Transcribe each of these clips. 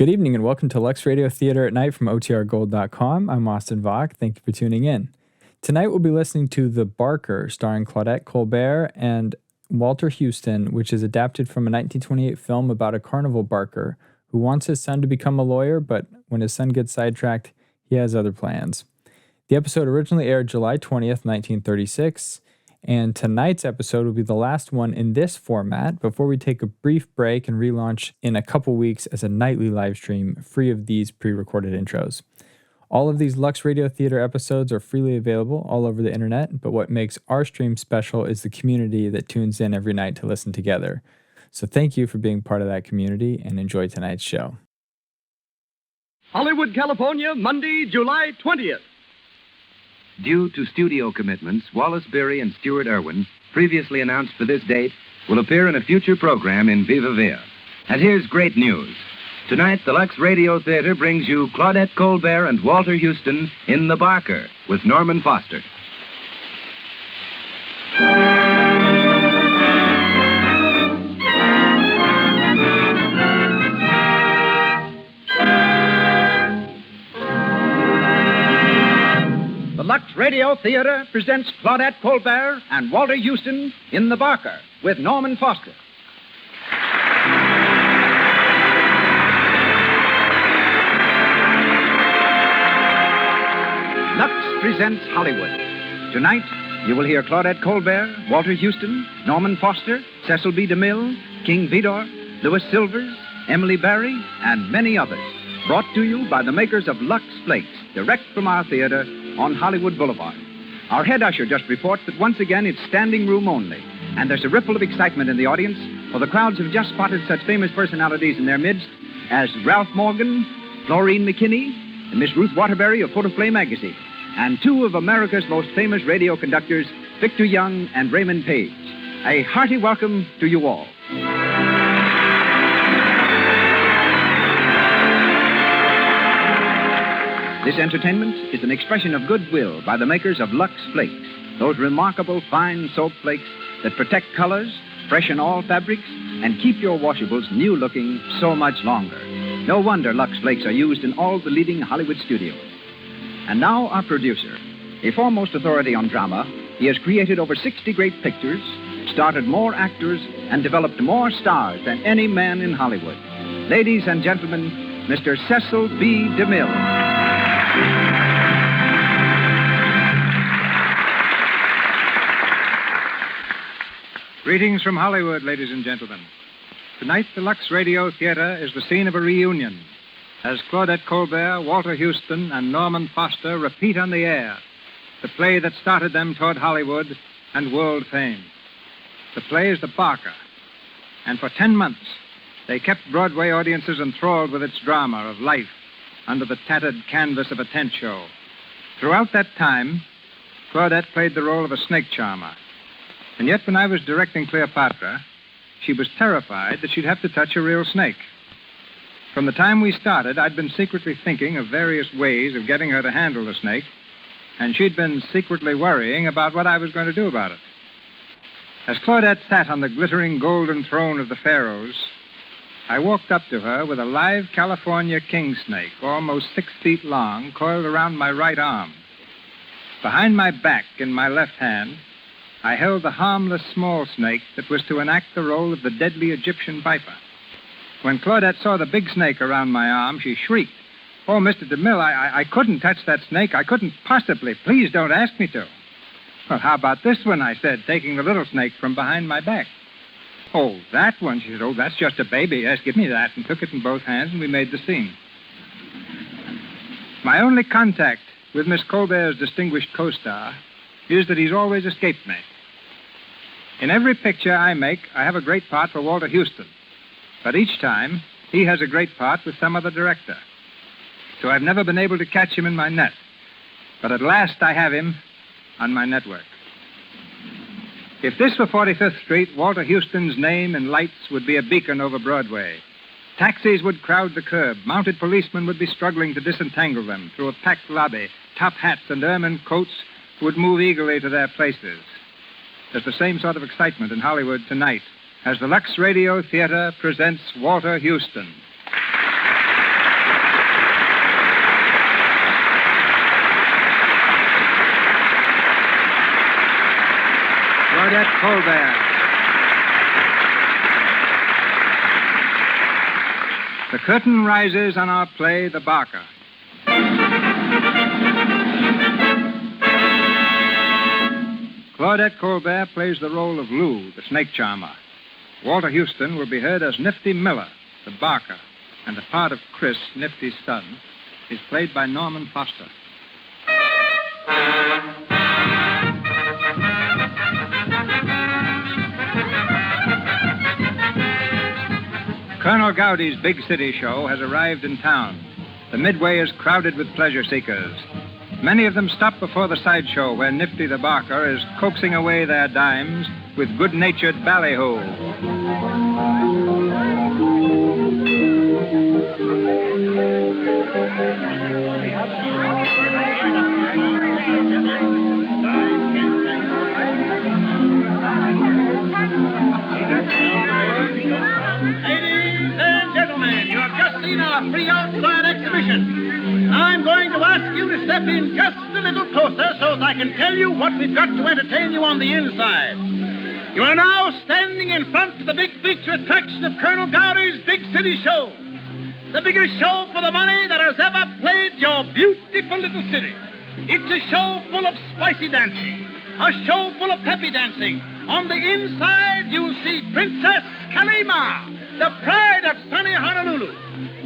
Good evening and welcome to Lux Radio Theatre at Night from OTRGold.com. I'm Austin Vock. Thank you for tuning in. Tonight we'll be listening to The Barker, starring Claudette Colbert and Walter Houston, which is adapted from a 1928 film about a carnival barker who wants his son to become a lawyer, but when his son gets sidetracked, he has other plans. The episode originally aired July 20th, 1936, and tonight's episode will be the last one in this format before we take a brief break and relaunch in a couple weeks as a nightly live stream free of these pre-recorded intros. All of these Lux Radio Theatre episodes are freely available all over the internet, but what makes our stream special is the community that tunes in every night to listen together. So thank you for being part of that community and enjoy tonight's show. Hollywood, California, Monday, July 20th. Due to studio commitments, Wallace Beery and Stuart Irwin, previously announced for this date, will appear in a future program in Viva Villa. And here's great news. Tonight, the Lux Radio Theatre brings you Claudette Colbert and Walter Houston in The Barker with Norman Foster. The Lux Radio Theatre presents Claudette Colbert and Walter Houston in The Barker with Norman Foster. Lux presents Hollywood. Tonight, you will hear Claudette Colbert, Walter Houston, Norman Foster, Cecil B. DeMille, King Vidor, Louis Silvers, Emily Barry, and many others. Brought to you by the makers of Lux Flakes, direct from our theater on Hollywood Boulevard. Our head usher just reports that once again it's standing room only, and there's a ripple of excitement in the audience, for the crowds have just spotted such famous personalities in their midst as Ralph Morgan, Florine McKinney, and Miss Ruth Waterbury of Photoplay magazine, and two of America's most famous radio conductors, Victor Young and Raymond Page. A hearty welcome to you all. This entertainment is an expression of goodwill by the makers of Lux Flakes, those remarkable fine soap flakes that protect colors, freshen all fabrics, and keep your washables new-looking so much longer. No wonder Lux Flakes are used in all the leading Hollywood studios. And now our producer, a foremost authority on drama, he has created over 60 great pictures, started more actors, and developed more stars than any man in Hollywood. Ladies and gentlemen, Mr. Cecil B. DeMille. Greetings from Hollywood, ladies and gentlemen. Tonight, the Lux Radio Theatre is the scene of a reunion, as Claudette Colbert, Walter Houston, and Norman Foster repeat on the air the play that started them toward Hollywood and world fame. The play is The Barker, and for 10 months, they kept Broadway audiences enthralled with its drama of life under the tattered canvas of a tent show. Throughout that time, Claudette played the role of a snake charmer. And yet, when I was directing Cleopatra, she was terrified that she'd have to touch a real snake. From the time we started, I'd been secretly thinking of various ways of getting her to handle the snake, and she'd been secretly worrying about what I was going to do about it. As Claudette sat on the glittering golden throne of the pharaohs, I walked up to her with a live California king snake, almost 6 feet long, coiled around my right arm. Behind my back, in my left hand, I held the harmless small snake that was to enact the role of the deadly Egyptian viper. When Claudette saw the big snake around my arm, she shrieked, "Oh, Mr. DeMille, I couldn't touch that snake. I couldn't possibly. Please don't ask me to." "Well, how about this one?" I said, taking the little snake from behind my back. "Oh, that one," she said. "Oh, that's just a baby. Yes, give me that," and took it in both hands, and we made the scene. My only contact with Miss Colbert's distinguished co-star is that he's always escaped me. In every picture I make, I have a great part for Walter Houston. But each time, he has a great part with some other director. So I've never been able to catch him in my net. But at last I have him on my network. If this were 45th Street, Walter Houston's name in lights would be a beacon over Broadway. Taxis would crowd the curb. Mounted policemen would be struggling to disentangle them through a packed lobby. Top hats and ermine coats would move eagerly to their places. There's the same sort of excitement in Hollywood tonight as the Lux Radio Theatre presents Walter Houston. Colbert. The curtain rises on our play, The Barker. Claudette Colbert plays the role of Lou, the snake charmer. Walter Houston will be heard as Nifty Miller, the Barker, and the part of Chris, Nifty's son, is played by Norman Foster. Colonel Gowdy's big city show has arrived in town. The midway is crowded with pleasure seekers. Many of them stop before the sideshow where Nifty the Barker is coaxing away their dimes with good-natured ballyhoo. Ladies and gentlemen, you have just seen our free outside exhibition. I'm going to ask you to step in just a little closer so that I can tell you what we've got to entertain you on the inside. You are now standing in front of the big feature attraction of Colonel Gowdy's Big City Show. The biggest show for the money that has ever played your beautiful little city. It's a show full of spicy dancing, a show full of peppy dancing. On the inside, you'll see Princess Kalima, the pride of sunny Honolulu.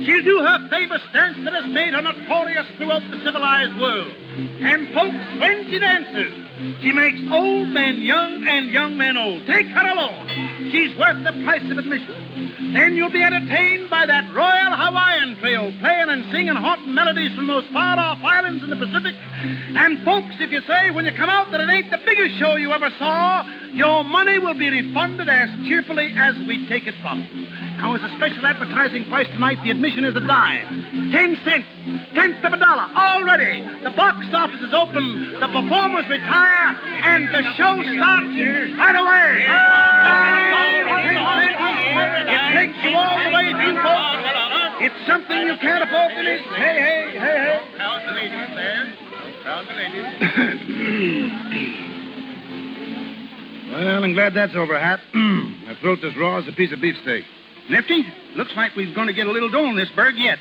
She'll do her famous dance that has made her notorious throughout the civilized world. And folks, when she dances, she makes old men young and young men old. Take her alone. She's worth the price of admission. Then you'll be entertained by that Royal Hawaiian Trio playing and singing haunting melodies from those far-off islands in the Pacific. And folks, if you say when you come out that it ain't the biggest show you ever saw, your money will be refunded as cheerfully as we take it from you. Now, as a special advertising price tonight, the admission is a dime. 10 cents, tenth of a dollar, already. The box office is open, the performers retire, and the show starts right away. It takes you all the way through, folks. It's something you can't afford to miss. Hey, hey, hey, hey. How's the ladies there? How's the ladies? Well, I'm glad that's over, Hap. My throat's as raw as a piece of beefsteak. Nifty, looks like we're going to get a little dough in this burg yet.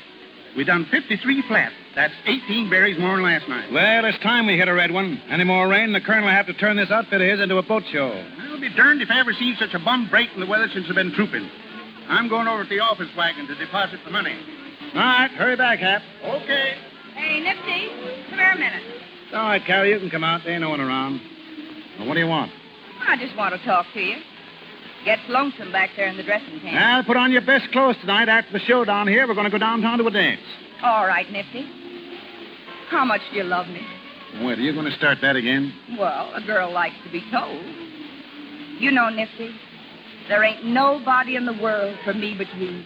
We done 53 flat. That's 18 berries more than last night. Well, it's time we hit a red one. Any more rain, the colonel will have to turn this outfit of his into a boat show. I'll be darned if I ever seen such a bum break in the weather since I've been trooping. I'm going over to the office wagon to deposit the money. All right, hurry back, Hap. Okay. Hey, Nifty, come here a minute. All right, Carrie, you can come out. There ain't no one around. Well, what do you want? I just want to talk to you. Gets lonesome back there in the dressing tent. Well, put on your best clothes tonight. After the show down here, we're going to go downtown to a dance. All right, Nifty. How much do you love me? Wait, are you going to start that again? Well, a girl likes to be told. You know, Nifty, there ain't nobody in the world for me but you.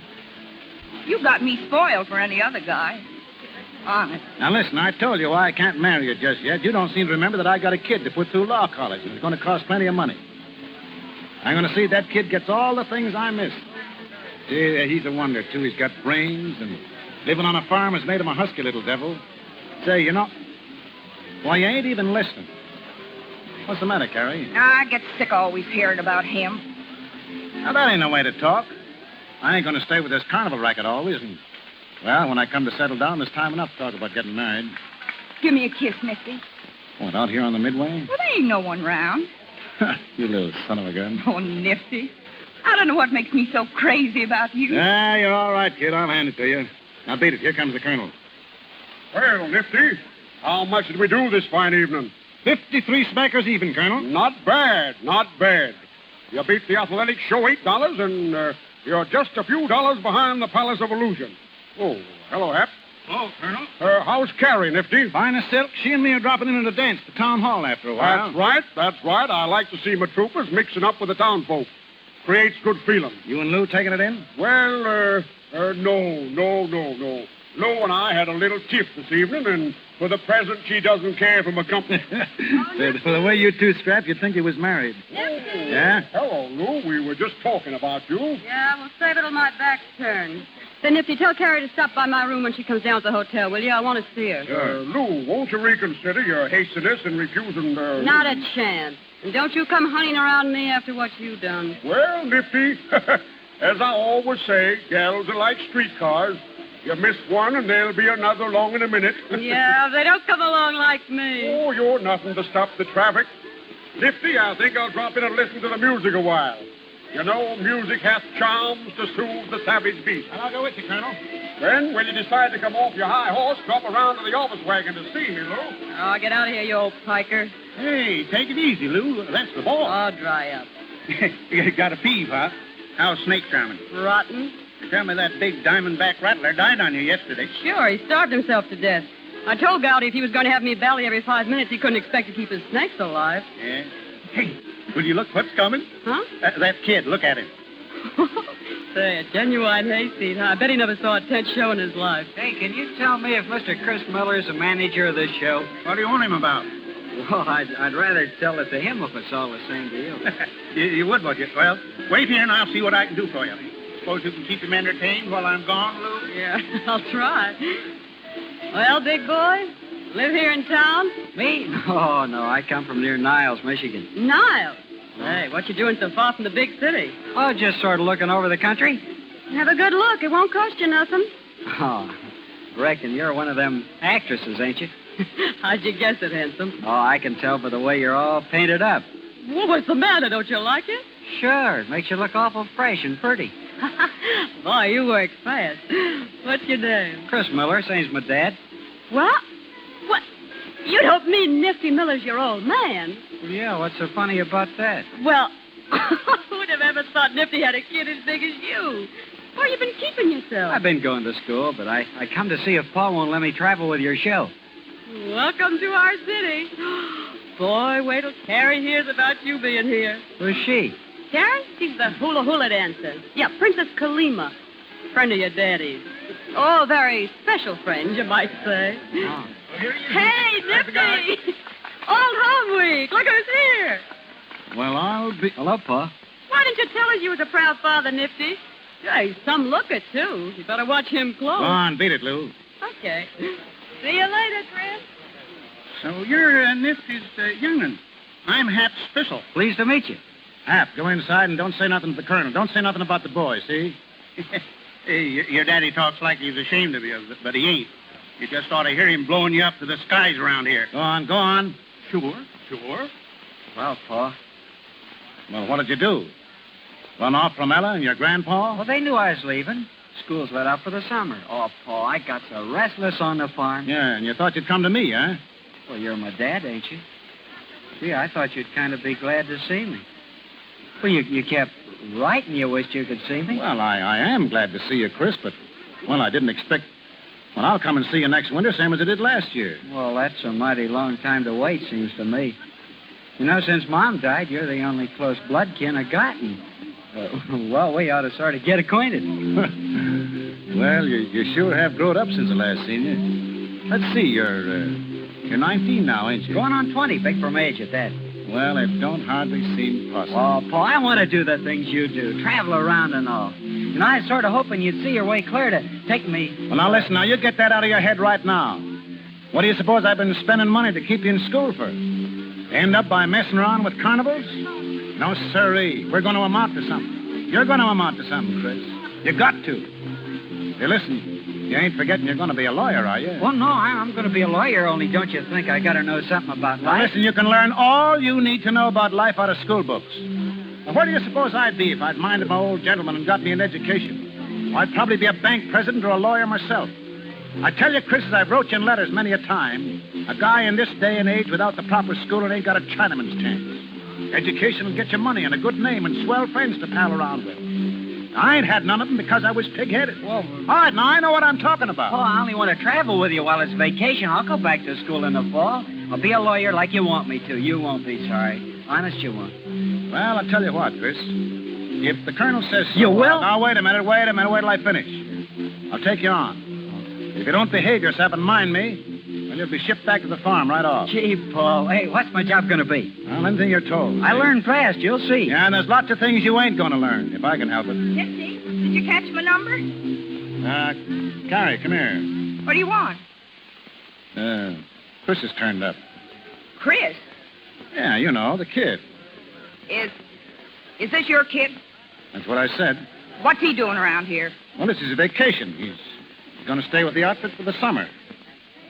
You got me spoiled for any other guy. Honest. Now, listen, I told you why I can't marry you just yet. You don't seem to remember that I got a kid to put through law college, and it's going to cost plenty of money. I'm going to see that kid gets all the things I missed. Gee, he's a wonder, too. He's got brains, and living on a farm has made him a husky little devil. Say, you know, why, you ain't even listening. What's the matter, Carrie? I get sick always hearing about him. Now, that ain't no way to talk. I ain't going to stay with this carnival racket always, and, well, when I come to settle down, there's time enough to talk about getting married. Give me a kiss, Nifty. What, out here on the Midway? Well, there ain't no one round. You little son of a gun. Oh, Nifty. I don't know what makes me so crazy about you. Ah, you're all right, kid. I'll hand it to you. Now, beat it. Here comes the colonel. Well, Nifty, how much did we do this fine evening? 53 smackers even, Colonel. Not bad, not bad. You beat the athletic show $8, and you're just a few dollars behind the Palace of Illusion. Oh, hello, Hap. Oh, Colonel. How's Carrie, Nifty? Fine as silk. She and me are dropping in to dance at the town hall after a while. That's right. I like to see my troopers mixing up with the townfolk. Creates good feeling. You and Lou taking it in? Well, no. Lou and I had a little tiff this evening, and for the present, she doesn't care for my company. The way you two strap, you'd think he was married. Yeah? Hello, Lou. We were just talking about you. Yeah, we'll save it till my back's turned. Then, Nifty, tell Carrie to stop by my room when she comes down to the hotel, will you? I want to see her. Lou, won't you reconsider your hastiness in refusing... Not a chance. And don't you come hunting around me after what you've done. Well, Nifty, as I always say, gals are like streetcars. You miss one and there'll be another along in a minute. Yeah, they don't come along like me. Oh, you're nothing to stop the traffic. Nifty, I think I'll drop in and listen to the music a while. You know, music hath charms to soothe the savage beast. I'll go with you, Colonel. Then, when you decide to come off your high horse, drop around to the office wagon to see me, Lou. Oh, get out of here, you old piker. Hey, take it easy, Lou. That's the boss. Oh, dry up. You got a peeve, huh? How's Snake charming? Rotten. Tell me that big diamondback rattler died on you yesterday. Sure, he starved himself to death. I told Gowdy if he was going to have me belly every 5 minutes, he couldn't expect to keep his snakes alive. Yeah. Hey, will you look what's coming? Huh? That kid, look at him. Say, a genuine hayseed, huh? I bet he never saw a tent show in his life. Hey, can you tell me if Mr. Chris Miller's the manager of this show? What do you want him about? Well, I'd rather tell it to him if it's all the same to you. You would, would you? Well, wait here and I'll see what I can do for you. Suppose you can keep him entertained while I'm gone, Lou? Yeah, I'll try. Well, big boy, live here in town? Me? Oh, no, I come from near Niles, Michigan. Niles? Hey, what you doing so far from the big city? Oh, just sort of looking over the country. Have a good look. It won't cost you nothing. Oh, reckon you're one of them actresses, ain't you? How'd you guess it, handsome? Oh, I can tell by the way you're all painted up. Well, what's the matter? Don't you like it? Sure, it makes you look awful fresh and pretty. Boy, you work fast. What's your name? Chris Miller, same's my dad. What? What? You don't mean Nifty Miller's your old man? Well, yeah, what's so funny about that? Well, who'd have ever thought Nifty had a kid as big as you? Where you been keeping yourself? I've been going to school, but I come to see if Paul won't let me travel with your show. Welcome to our city. Boy, wait till Carrie hears about you being here. Who's she? Carrie? She's the hula dancer. Yeah, Princess Kalima. Friend of your daddy's. Oh, very special friend, you might say. Oh. Hey, Nifty! Old home week. Look who's here. Well, I'll be... Hello, Pa. Why didn't you tell us you was a proud father, Nifty? Yeah, he's some looker, too. You better watch him close. Go on, beat it, Lou. Okay. See you later, Chris. So you're Nifty's young'un. I'm Hap Spissel. Pleased to meet you. Hap, go inside and don't say nothing to the colonel. Don't say nothing about the boy, see? Hey, your daddy talks like he's ashamed of you, but he ain't. You just ought to hear him blowing you up to the skies around here. Go on, go on. Sure. Well, Pa. Well, what did you do? Run off from Ella and your grandpa? Well, they knew I was leaving. School's let out for the summer. Oh, Pa, I got so restless on the farm. Yeah, and you thought you'd come to me, huh? Well, you're my dad, ain't you? Gee, I thought you'd kind of be glad to see me. Well, you kept writing you wished you could see me. Well, I am glad to see you, Chris, but, well, I didn't expect... Well, I'll come and see you next winter, same as I did last year. Well, that's a mighty long time to wait, seems to me. You know, since Mom died, you're the only close blood kin I gotten. Well, we ought to sort of get acquainted. Well, you sure have grown up since I last seen you. Let's see, you're 19 now, ain't you? Going on 20, big for my age at that. Well, it don't hardly seem possible. Oh, Paul, I want to do the things you do, travel around and all. And I was sort of hoping you'd see your way clear to take me... Well, now, listen, you get that out of your head right now. What do you suppose I've been spending money to keep you in school for? End up by messing around with carnivals? No, sirree. We're going to amount to something. You're going to amount to something, Chris. You got to. Hey, listen, you ain't forgetting you're going to be a lawyer, are you? Well, no, I'm going to be a lawyer, only don't you think I got to know something about Now, life? listen, you can learn all you need to know about life out of school books. Now, where do you suppose I'd be if I'd minded my old gentleman and got me an education? I'd probably be a bank president or a lawyer myself. I tell you, Chris, as I've wrote you in letters many a time, a guy in this day and age without the proper schooling ain't got a Chinaman's chance. Education will get you money and a good name and swell friends to pal around with. I ain't had none of them because I was pig-headed. Well, all right, now I know what I'm talking about. Oh, I only want to travel with you while it's vacation. I'll go back to school in the fall. I'll be a lawyer like you want me to. You won't be sorry. Honest, you won't. Well, I'll tell you what, Chris. If the colonel says so... You will? Now, wait a minute, wait till I finish. I'll take you on. If you don't behave yourself and mind me, well, you'll be shipped back to the farm right off. Gee, Paul, hey, what's my job going to be? Well, anything you're told. I learn fast, you'll see. Yeah, and there's lots of things you ain't going to learn, if I can help it. Nifty, did you catch my number? Carrie, come here. What do you want? Chris has turned up. Chris? Yeah, you know, the kid. Is this your kid? That's what I said. What's he doing around here? Well, this is a vacation. He's going to stay with the outfit for the summer.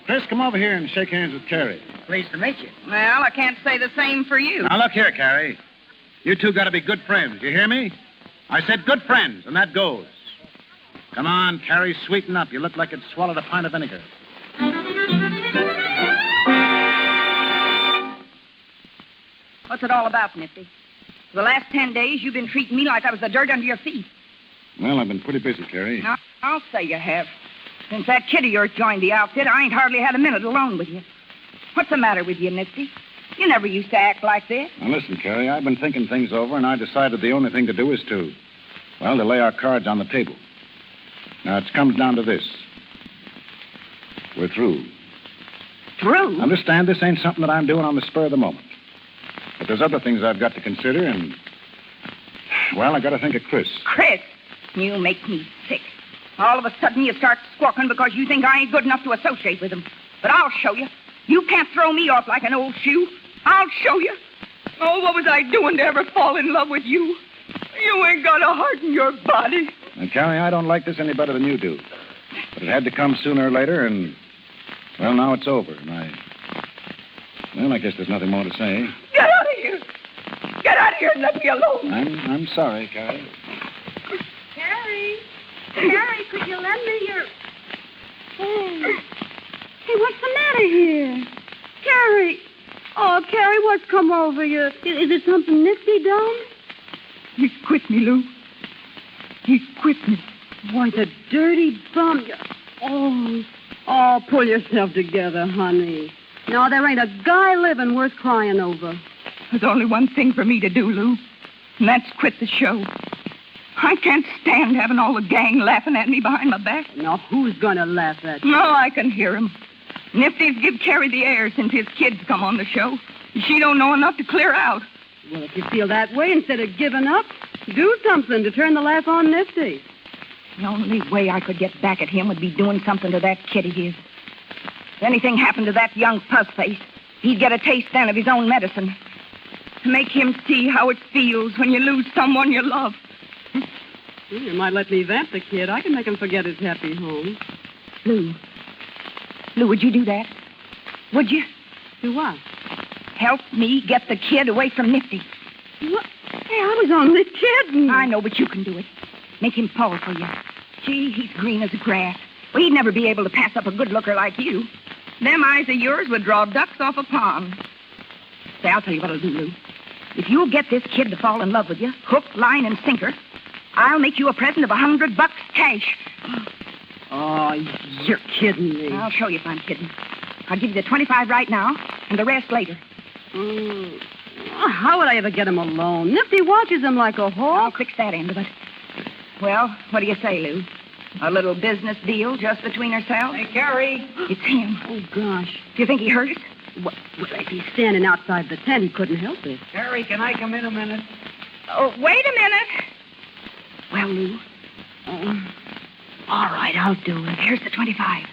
Chris, come over here and shake hands with Carrie. Pleased to meet you. Well, I can't say the same for you. Now, look here, Carrie. You two got to be good friends. You hear me? I said good friends, and that goes. Come on, Carrie, sweeten up. You look like you'd swallowed a pint of vinegar. What's it all about, Nifty? For the last 10 days, you've been treating me like I was the dirt under your feet. Well, I've been pretty busy, Carrie. Now, I'll say you have. Since that kid of yours joined the outfit, I ain't hardly had a minute alone with you. What's the matter with you, Nifty? You never used to act like this. Now, listen, Carrie, I've been thinking things over, and I decided the only thing to do is to lay our cards on the table. Now, it comes down to this. We're through. Through? Understand, this ain't something that I'm doing on the spur of the moment. But there's other things I've got to consider, and, I got to think of Chris. Chris? You make me sick. All of a sudden, you start squawking because you think I ain't good enough to associate with him. But I'll show you. You can't throw me off like an old shoe. I'll show you. Oh, what was I doing to ever fall in love with you? You ain't got a heart in your body. And, Carrie, I don't like this any better than you do. But it had to come sooner or later, and, now it's over. And I guess there's nothing more to say. Get out of here. Get out of here and let me alone. I'm sorry, Carrie. Carrie, could you lend me your... Oh. Hey, what's the matter here? Carrie. Oh, Carrie, what's come over you? Is it something Nifty done? He's quit me, Lou. He's quit me. Why, the dirty bum. Oh, pull yourself together, honey. No, there ain't a guy living worth crying over. There's only one thing for me to do, Lou, and that's quit the show. I can't stand having all the gang laughing at me behind my back. Now, who's going to laugh at you? No, I can hear him. Nifty's give Carrie the air since his kids come on the show. She don't know enough to clear out. Well, if you feel that way, instead of giving up, do something to turn the laugh on Nifty. The only way I could get back at him would be doing something to that kid of his. If anything happened to that young puzzface, he'd get a taste then of his own medicine. To make him see how it feels when you lose someone you love. Well, you might let me vamp the kid. I can make him forget his happy home. Lou, would you do that? Would you? Do what? Help me get the kid away from Nifty. What? Hey, I was only kidding. I know, but you can do it. Make him fall for you. Gee, he's green as grass. Well, he'd never be able to pass up a good looker like you. Them eyes of yours would draw ducks off a pond. Say, I'll tell you what I'll do, Lou. If you'll get this kid to fall in love with you, hook, line, and sinker, I'll make you a present of $100 cash. Oh, you're kidding me. I'll show you if I'm kidding. I'll give you the 25 right now, and the rest later. How would I ever get him alone? Nifty watches him like a hawk. I'll fix that end of it. Well, what do you say, Lou? A little business deal just between ourselves? Hey, Carrie. It's him. Oh, gosh. Do you think he hurt us? Well, if he's standing outside the tent, he couldn't help it. Carrie, can I come in a minute? Oh, wait a minute. Well, Lou. All right, I'll do it. Here's the 25.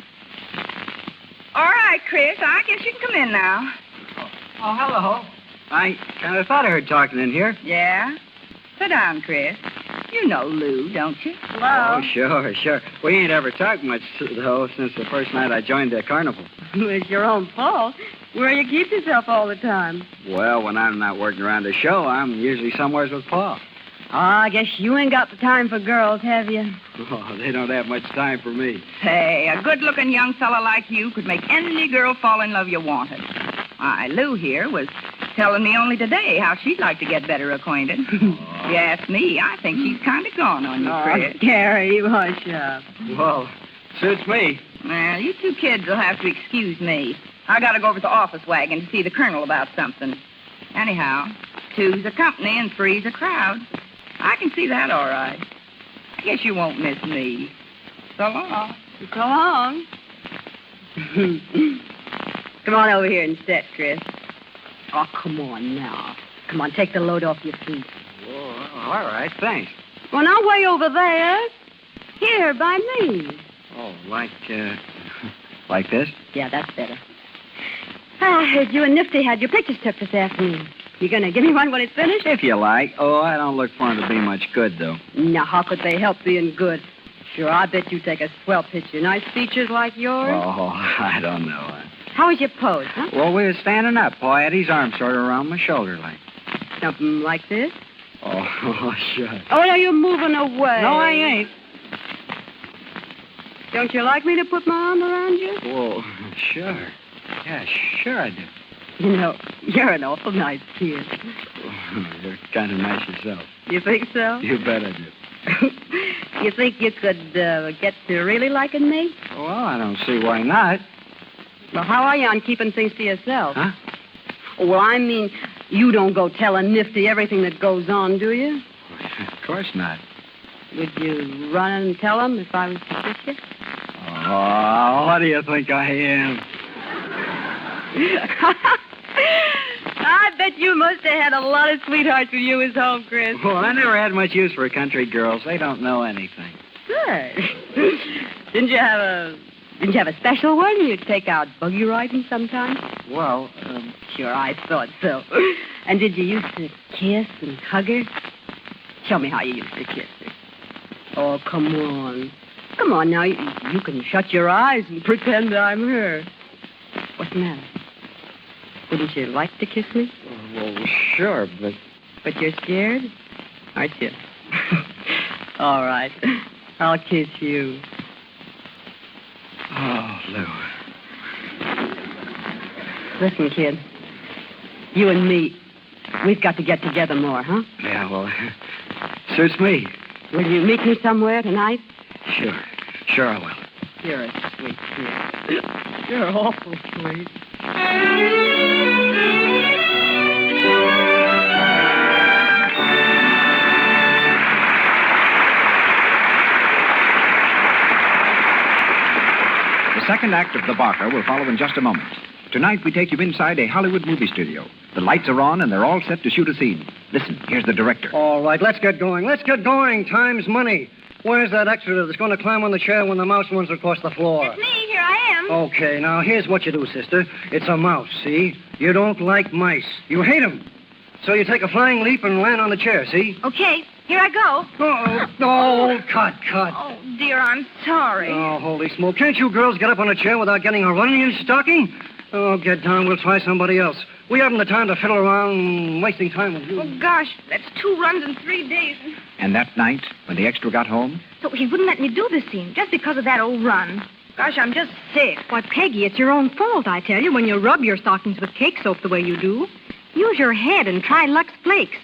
All right, Chris, I guess you can come in now. Oh, hello. I kind of thought I heard talking in here. Yeah? Sit down, Chris. You know Lou, don't you? Hello. Oh, sure. We ain't ever talked much, though, since the first night I joined the carnival. It's your own fault. Where you keep yourself all the time? Well, when I'm not working around the show, I'm usually somewheres with Pa. Oh, I guess you ain't got the time for girls, have you? Oh, they don't have much time for me. Say, a good-looking young fella like you could make any girl fall in love you wanted. Why, Lou here was telling me only today how she'd like to get better acquainted. If you ask me, I think she's kind of gone on you, Chris. Gary, hush up. Well, suits me. Well, you two kids will have to excuse me. I got to go over to the office wagon to see the colonel about something. Anyhow, two's a company and three's a crowd. I can see that all right. I guess you won't miss me. So long. So long. Come on over here and sit, Chris. Oh, come on now. Come on, take the load off your feet. Oh, all right, thanks. Well, now, way over there. Here, by me. Oh, like this? Yeah, that's better. I heard you and Nifty had your pictures took this afternoon. You gonna give me one when it's finished? If you like. Oh, I don't look for 'em to be much good, though. Now, how could they help being good? Sure, I bet you take a swell picture. Nice features like yours. Oh, I don't know. How was your pose, huh? Well, we were standing up. Paul had his arm sort of around my shoulder like. Something like this? Oh, sure. Oh, no, you're moving away. No, I ain't. Don't you like me to put my arm around you? Whoa, sure. Yeah, sure I do. You know, you're an awful nice kid. Oh, you're kind of nice yourself. You think so? You bet I do. You think you could get to really liking me? Well, I don't see why not. Well, how are you on keeping things to yourself? Huh? Well, I mean, you don't go telling Nifty everything that goes on, do you? Of course not. Would you run and tell him if I was to kiss you? Oh, what do you think I am? I bet you must have had a lot of sweethearts when you was home, Chris. Well, I never had much use for country girls. They don't know anything. Good. Didn't you have a special one you'd take out buggy riding sometimes? Well, Sure, I thought so. And did you used to kiss and hug her? Show me how you used to kiss her. Oh, come on. Come on now. You can shut your eyes and pretend I'm her. What's the matter? Wouldn't you like to kiss me? well, sure, but... But you're scared? Aren't you? All right. I'll kiss you. Oh, Lou. Listen, kid. You and me, we've got to get together more, huh? Yeah, well, suits me. Will you meet me somewhere tonight? Sure. Sure I will. You're a sweet kid. You're awful sweet. The second act of The Barker will follow in just a moment. Tonight, we take you inside a Hollywood movie studio. The lights are on, and they're all set to shoot a scene. Listen, here's the director. All right, let's get going. Let's get going. Time's money. Where's that extra that's going to climb on the chair when the mouse runs across the floor? It's me. Here I am. Okay, now here's what you do, sister. It's a mouse, see? You don't like mice. You hate them. So you take a flying leap and land on the chair, see? Okay, here I go. Oh, cut. Oh, dear, I'm sorry. Oh, holy smoke. Can't you girls get up on a chair without getting a run in your stocking? Oh, get down. We'll try somebody else. We haven't the time to fiddle around wasting time with you. Oh, gosh, that's 2 runs in 3 days. And that night, when the extra got home, So he wouldn't let me do the scene just because of that old run. Gosh, I'm just sick. Why, Peggy, it's your own fault, I tell you, when you rub your stockings with cake soap the way you do. Use your head and try Lux Flakes.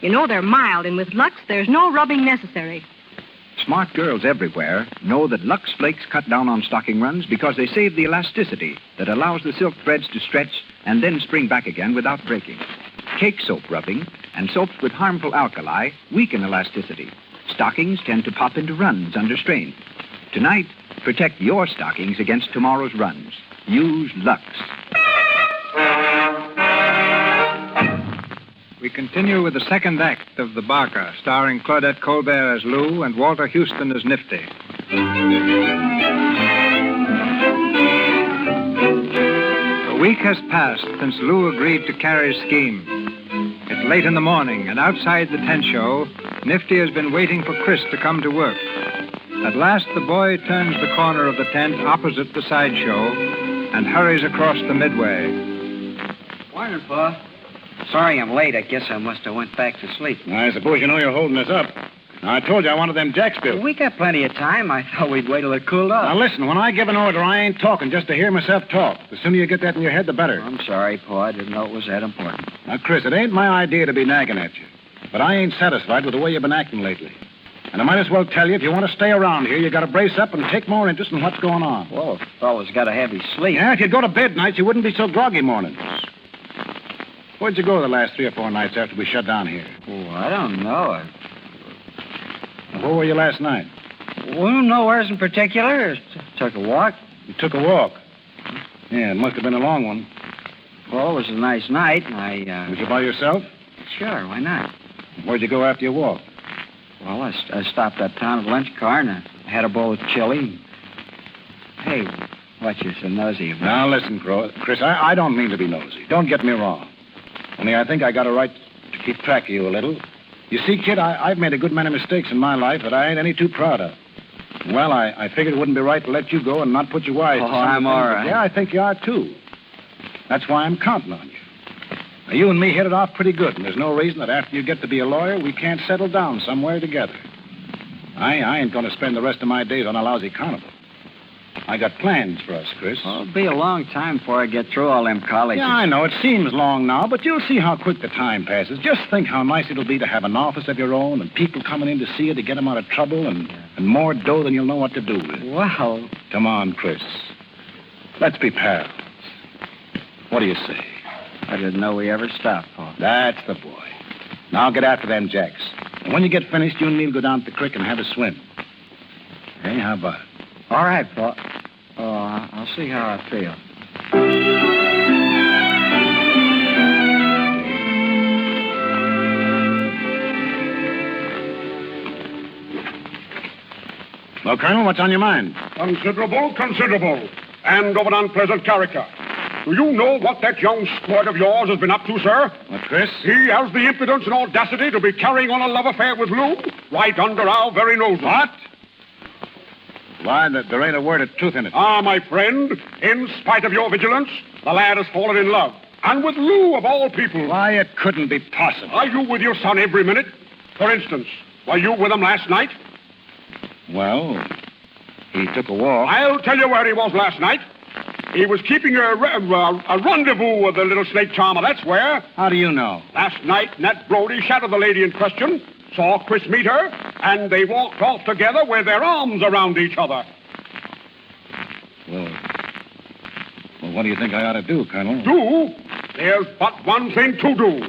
You know they're mild, and with Lux, there's no rubbing necessary. smart girls everywhere know that Lux Flakes cut down on stocking runs because they save the elasticity that allows the silk threads to stretch and then spring back again without breaking. Cake soap rubbing and soaps with harmful alkali weaken elasticity. Stockings tend to pop into runs under strain. Tonight, protect your stockings against tomorrow's runs. Use Lux. We continue with the second act of The Barker, starring Claudette Colbert as Lou and Walter Houston as Nifty. A week has passed since Lou agreed to Carrie's scheme. It's late in the morning, and outside the tent show, Nifty has been waiting for Chris to come to work. At last, the boy turns the corner of the tent opposite the sideshow and hurries across the midway. Morning, Pa. Sorry I'm late. I guess I must have went back to sleep. I suppose you know you're holding us up. Now, I told you I wanted them jacks built. We got plenty of time. I thought we'd wait till it cooled off. Now, listen, when I give an order, I ain't talking just to hear myself talk. The sooner you get that in your head, the better. I'm sorry, Pa. I didn't know it was that important. Now, Chris, it ain't my idea to be nagging at you. But I ain't satisfied with the way you've been acting lately. And I might as well tell you, if you want to stay around here, you got to brace up and take more interest in what's going on. Well, a fellow's got to have his sleep. Yeah, if you'd go to bed nights, you wouldn't be so groggy mornings. Where'd you go the last 3 or 4 nights after we shut down here? Oh, I don't know. Where were you last night? Well, nowheres in particular. Took a walk. You took a walk. Yeah, it must have been a long one. Well, it was a nice night, and Was you by yourself? Sure, why not? Where'd you go after your walk? Well, I stopped uptown at the lunch car, and I had a bowl of chili. Hey, What you so nosy about? Now, listen, Chris, I don't mean to be nosy. Don't get me wrong. Only I think I got a right to keep track of you a little. You see, kid, I've made a good many mistakes in my life that I ain't any too proud of. Well, I figured it wouldn't be right to let you go and not put you wise. Oh, I'm all right. Yeah, I think you are, too. That's why I'm counting on you. Now, you and me hit it off pretty good, and there's no reason that after you get to be a lawyer, we can't settle down somewhere together. I ain't going to spend the rest of my days on a lousy carnival. I got plans for us, Chris. Well, it'll be a long time before I get through all them colleges. Yeah, I know. It seems long now, but you'll see how quick the time passes. Just think how nice it'll be to have an office of your own and people coming in to see you to get them out of trouble and more dough than you'll know what to do with. Well... Come on, Chris. Let's be pals. What do you say? I didn't know we ever stopped, Paul. That's the boy. Now get after them jacks. And when you get finished, you and me will go down to the creek and have a swim. Hey, how about it? All right, Paul. Oh, I'll see how I feel. Well, Colonel, what's on your mind? Considerable. And of an unpleasant character. Do you know what that young squirt of yours has been up to, sir? What, Chris? He has the impudence and audacity to be carrying on a love affair with Lou right under our very noses. What? Why, there ain't a word of truth in it. Ah, my friend, in spite of your vigilance, the lad has fallen in love. And with Lou, of all people. Why, it couldn't be possible. Are you with your son every minute? For instance, were you with him last night? Well, he took a walk. I'll tell you where he was last night. He was keeping a rendezvous with the little snake charmer, that's where. How do you know? Last night, Nat Brody shadowed the lady in question, saw Chris meet her, and they walked off together with their arms around each other. Well, what do you think I ought to do, Colonel? Do? There's but one thing to do.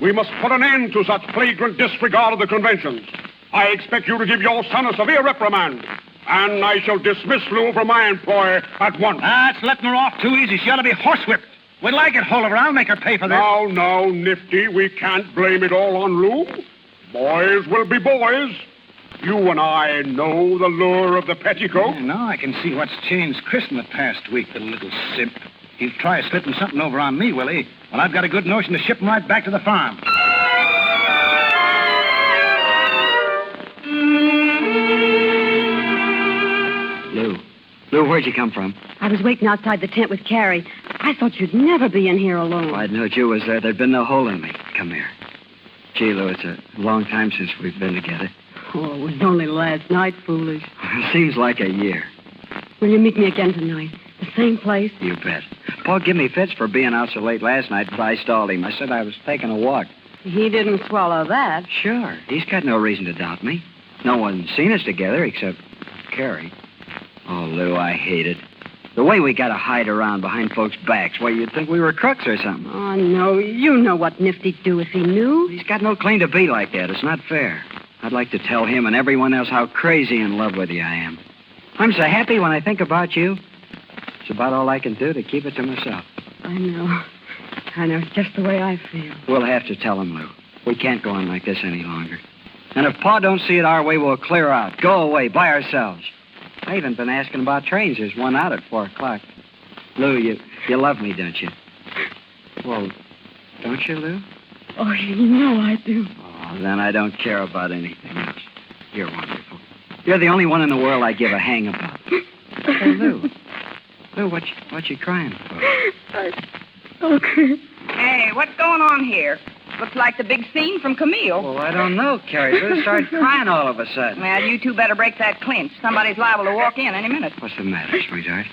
We must put an end to such flagrant disregard of the conventions. I expect you to give your son a severe reprimand. And I shall dismiss Lou from my employ at once. That's letting her off too easy. She ought to be horsewhipped. Wait till I get hold of her. I'll make her pay for this. Now, Nifty, we can't blame it all on Lou. Boys will be boys. You and I know the lure of the petticoat. Yeah, now I can see what's changed Chris in the past week, the little simp. He'll try slipping something over on me, will he? Well, I've got a good notion to ship him right back to the farm. Lou, where'd you come from? I was waiting outside the tent with Carrie. I thought you'd never be in here alone. Well, I'd known you was there. There'd been no hole in me. Come here. Gee, Lou, it's a long time since we've been together. Oh, it was only last night, foolish. It seems like a year. Will you meet me again tonight? The same place? You bet. Paul gave me fits for being out so late last night, but I stalled him. I said I was taking a walk. He didn't swallow that. Sure. He's got no reason to doubt me. No one's seen us together except Carrie. Oh, Lou, I hate it. The way we got to hide around behind folks' backs. Why, you'd think we were crooks or something. Oh, no. You know what Nifty'd do if he knew. He's got no claim to be like that. It's not fair. I'd like to tell him and everyone else how crazy in love with you I am. I'm so happy when I think about you. It's about all I can do to keep it to myself. I know. It's just the way I feel. We'll have to tell him, Lou. We can't go on like this any longer. And if Pa don't see it our way, we'll clear out. Go away by ourselves. I even been asking about trains. There's one out at 4 o'clock. Lou, you love me, don't you? Well, don't you, Lou? Oh, you know I do. Oh, then I don't care about anything else. You're wonderful. You're the only one in the world I give a hang about. Hey, Lou. Lou, what you crying for? Okay. Hey, what's going on here? Looks like the big scene from Camille. Well, I don't know, Carrie. Lou started crying all of a sudden. Well, you two better break that clinch. Somebody's liable to walk in any minute. What's the matter, sweetheart?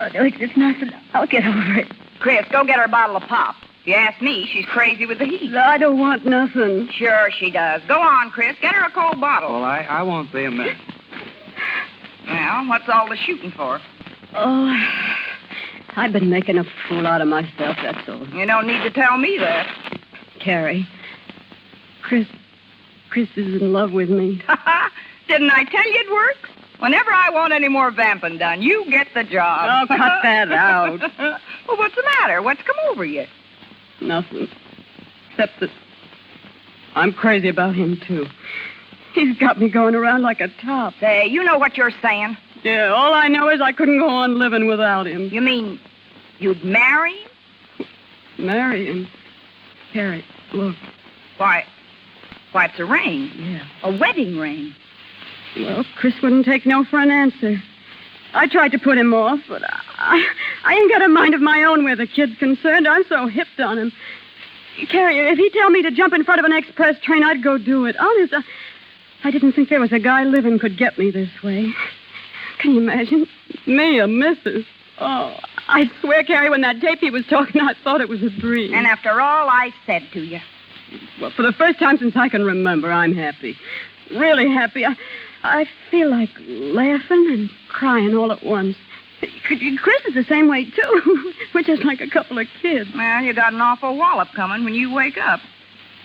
Oh, it's nothing. I'll get over it. Chris, go get her a bottle of pop. If you ask me, she's crazy with the heat. I don't want nothing. Sure she does. Go on, Chris. Get her a cold bottle. Well, I won't be a minute. Well, what's all the shooting for? Oh, I've been making a fool out of myself, that's all. You don't need to tell me that. Carrie, Chris is in love with me. Didn't I tell you it'd work? Whenever I want any more vamping done, you get the job. Oh, cut that out. Well, what's the matter? What's come over you? Nothing. Except that I'm crazy about him, too. He's got me going around like a top. Say, you know what you're saying? Yeah, all I know is I couldn't go on living without him. You mean you'd marry him? Marry him? Carrie, look. Why, it's a ring. Yeah. A wedding ring. Well, Chris wouldn't take no for an answer. I tried to put him off, but I ain't got a mind of my own where the kid's concerned. I'm so hipped on him. Carrie, if he'd tell me to jump in front of an express train, I'd go do it. Honest, I didn't think there was a guy living could get me this way. Can you imagine? Me, a missus. Oh, I swear, Carrie, when that tape he was talking, I thought it was a dream. And after all I said to you. Well, for the first time since I can remember, I'm happy. Really happy. I feel like laughing and crying all at once. Chris is the same way, too. We're just like a couple of kids. Well, you got an awful wallop coming when you wake up.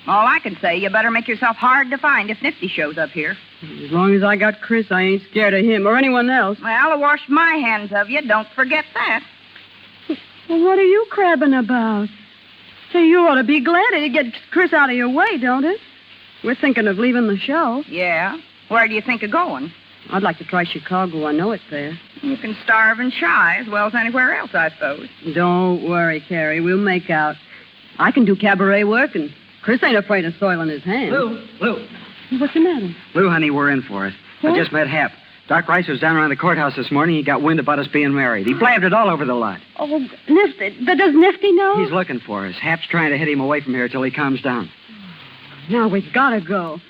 All I can say, you better make yourself hard to find if Nifty shows up here. As long as I got Chris, I ain't scared of him or anyone else. Well, I'll wash my hands of you. Don't forget that. Well, what are you crabbing about? Say, you ought to be glad it gets Chris out of your way, don't it? We're thinking of leaving the show. Yeah? Where do you think of going? I'd like to try Chicago. I know it's there. You can starve and shy as well as anywhere else, I suppose. Don't worry, Carrie. We'll make out. I can do cabaret work, and Chris ain't afraid of soiling his hands. Lou. What's the matter? Lou, honey, we're in for it. What? I just met Hap. Doc Rice was down around the courthouse this morning. He got wind about us being married. He blabbed it all over the lot. Oh, Nifty. Does Nifty know? He's looking for us. Hap's trying to hit him away from here till he calms down. Now we've got to go.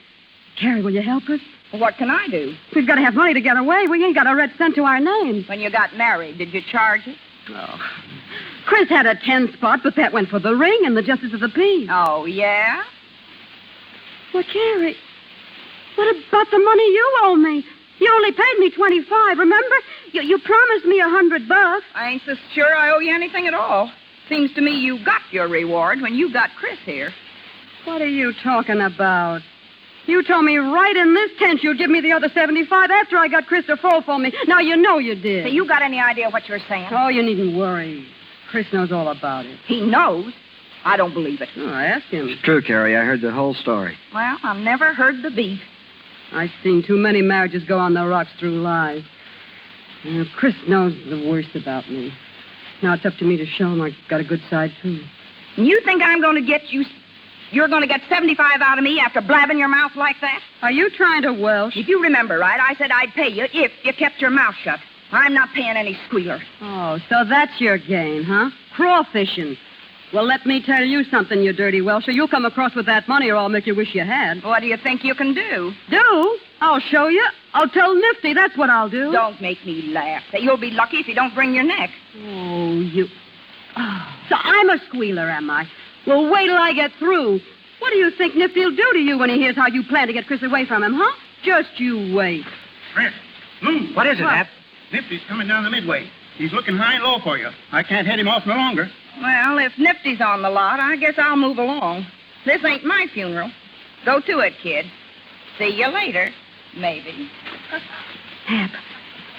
Carrie, will you help us? What can I do? We've got to have money to get away. We ain't got a red cent to our names. When you got married, did you charge it? Oh. Chris had a 10 spot, but that went for the ring and the justice of the peace. Oh, yeah? Well, Carrie, what about the money you owe me? You only paid me $25, remember? You promised me $100. I ain't so sure I owe you anything at all. Seems to me you got your reward when you got Chris here. What are you talking about? You told me right in this tent you'd give me the other $75 after I got Chris to fall for me. Now, you know you did. So you got any idea what you're saying? Oh, you needn't worry. Chris knows all about it. He knows? I don't believe it. Oh, I asked him. It's true, Carrie. I heard the whole story. Well, I've never heard the beef. I've seen too many marriages go on the rocks through lies. Chris knows the worst about me. Now it's up to me to show him I've got a good side, too. You think I'm going to get you... You're going to get $75 out of me after blabbing your mouth like that? Are you trying to Welsh? If you remember right, I said I'd pay you if you kept your mouth shut. I'm not paying any squealer. Oh, so that's your game, huh? Crawfishing. Well, let me tell you something, you dirty Welsher. You'll come across with that money or I'll make you wish you had. What do you think you can do? Do? I'll show you. I'll tell Nifty. That's what I'll do. Don't make me laugh. You'll be lucky if you don't bring your neck. Oh, you... Oh, so I'm a squealer, am I? Well, wait till I get through. What do you think Nifty'll do to you when he hears how you plan to get Chris away from him, huh? Just you wait. Chris, Lou. What is it, Hap? Nifty's coming down the midway. He's looking high and low for you. I can't head him off no longer. Well, if Nifty's on the lot, I guess I'll move along. This ain't my funeral. Go to it, kid. See you later, maybe.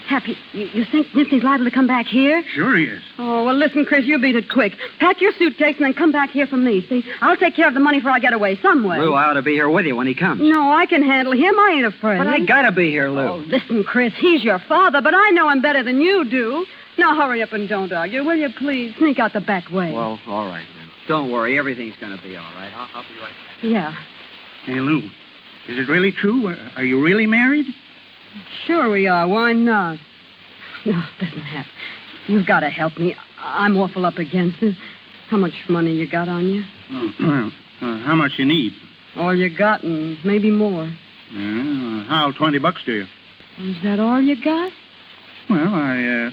Hap, you think Nifty's liable to come back here? Sure he is. Oh, well, listen, Chris, you beat it quick. Pack your suitcase and then come back here for me, see? I'll take care of the money before I get away, some way. Lou, I ought to be here with you when he comes. No, I can handle him. I ain't afraid. But I gotta be here, Lou. Oh, listen, Chris, he's your father, but I know him better than you do. Now, hurry up and don't argue, will you, please? Sneak out the back way. Well, all right, then. Don't worry. Everything's gonna be all right. I'll be right back. Yeah. Hey, Lou, is it really true? Are you really married? Sure we are. Why not? No, listen, Hap. You've got to help me. I'm awful up against it. How much money you got on you? Well, how much you need? All you got and maybe more. How'll $20 do you? Is that all you got? Well,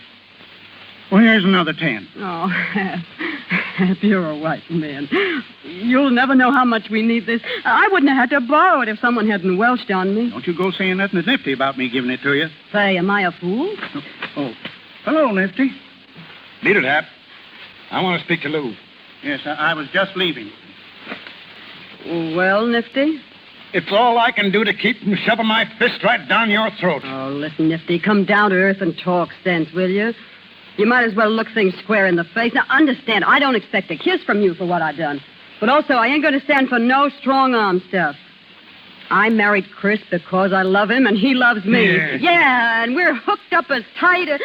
Well, here's another 10. Oh, Hap, you're a white man. You'll never know how much we need this. I wouldn't have had to borrow it if someone hadn't welched on me. Don't you go saying nothing to Nifty about me giving it to you. Say, am I a fool? Oh. Hello, Nifty. Lead it, Hap. I want to speak to Lou. Yes, I was just leaving. Well, Nifty? It's all I can do to keep from shoving my fist right down your throat. Oh, listen, Nifty, come down to earth and talk sense, will you? You might as well look things square in the face. Now, understand, I don't expect a kiss from you for what I've done. But also, I ain't going to stand for no strong-arm stuff. I married Chris because I love him and he loves me. Yes. Yeah, and we're hooked up as tight as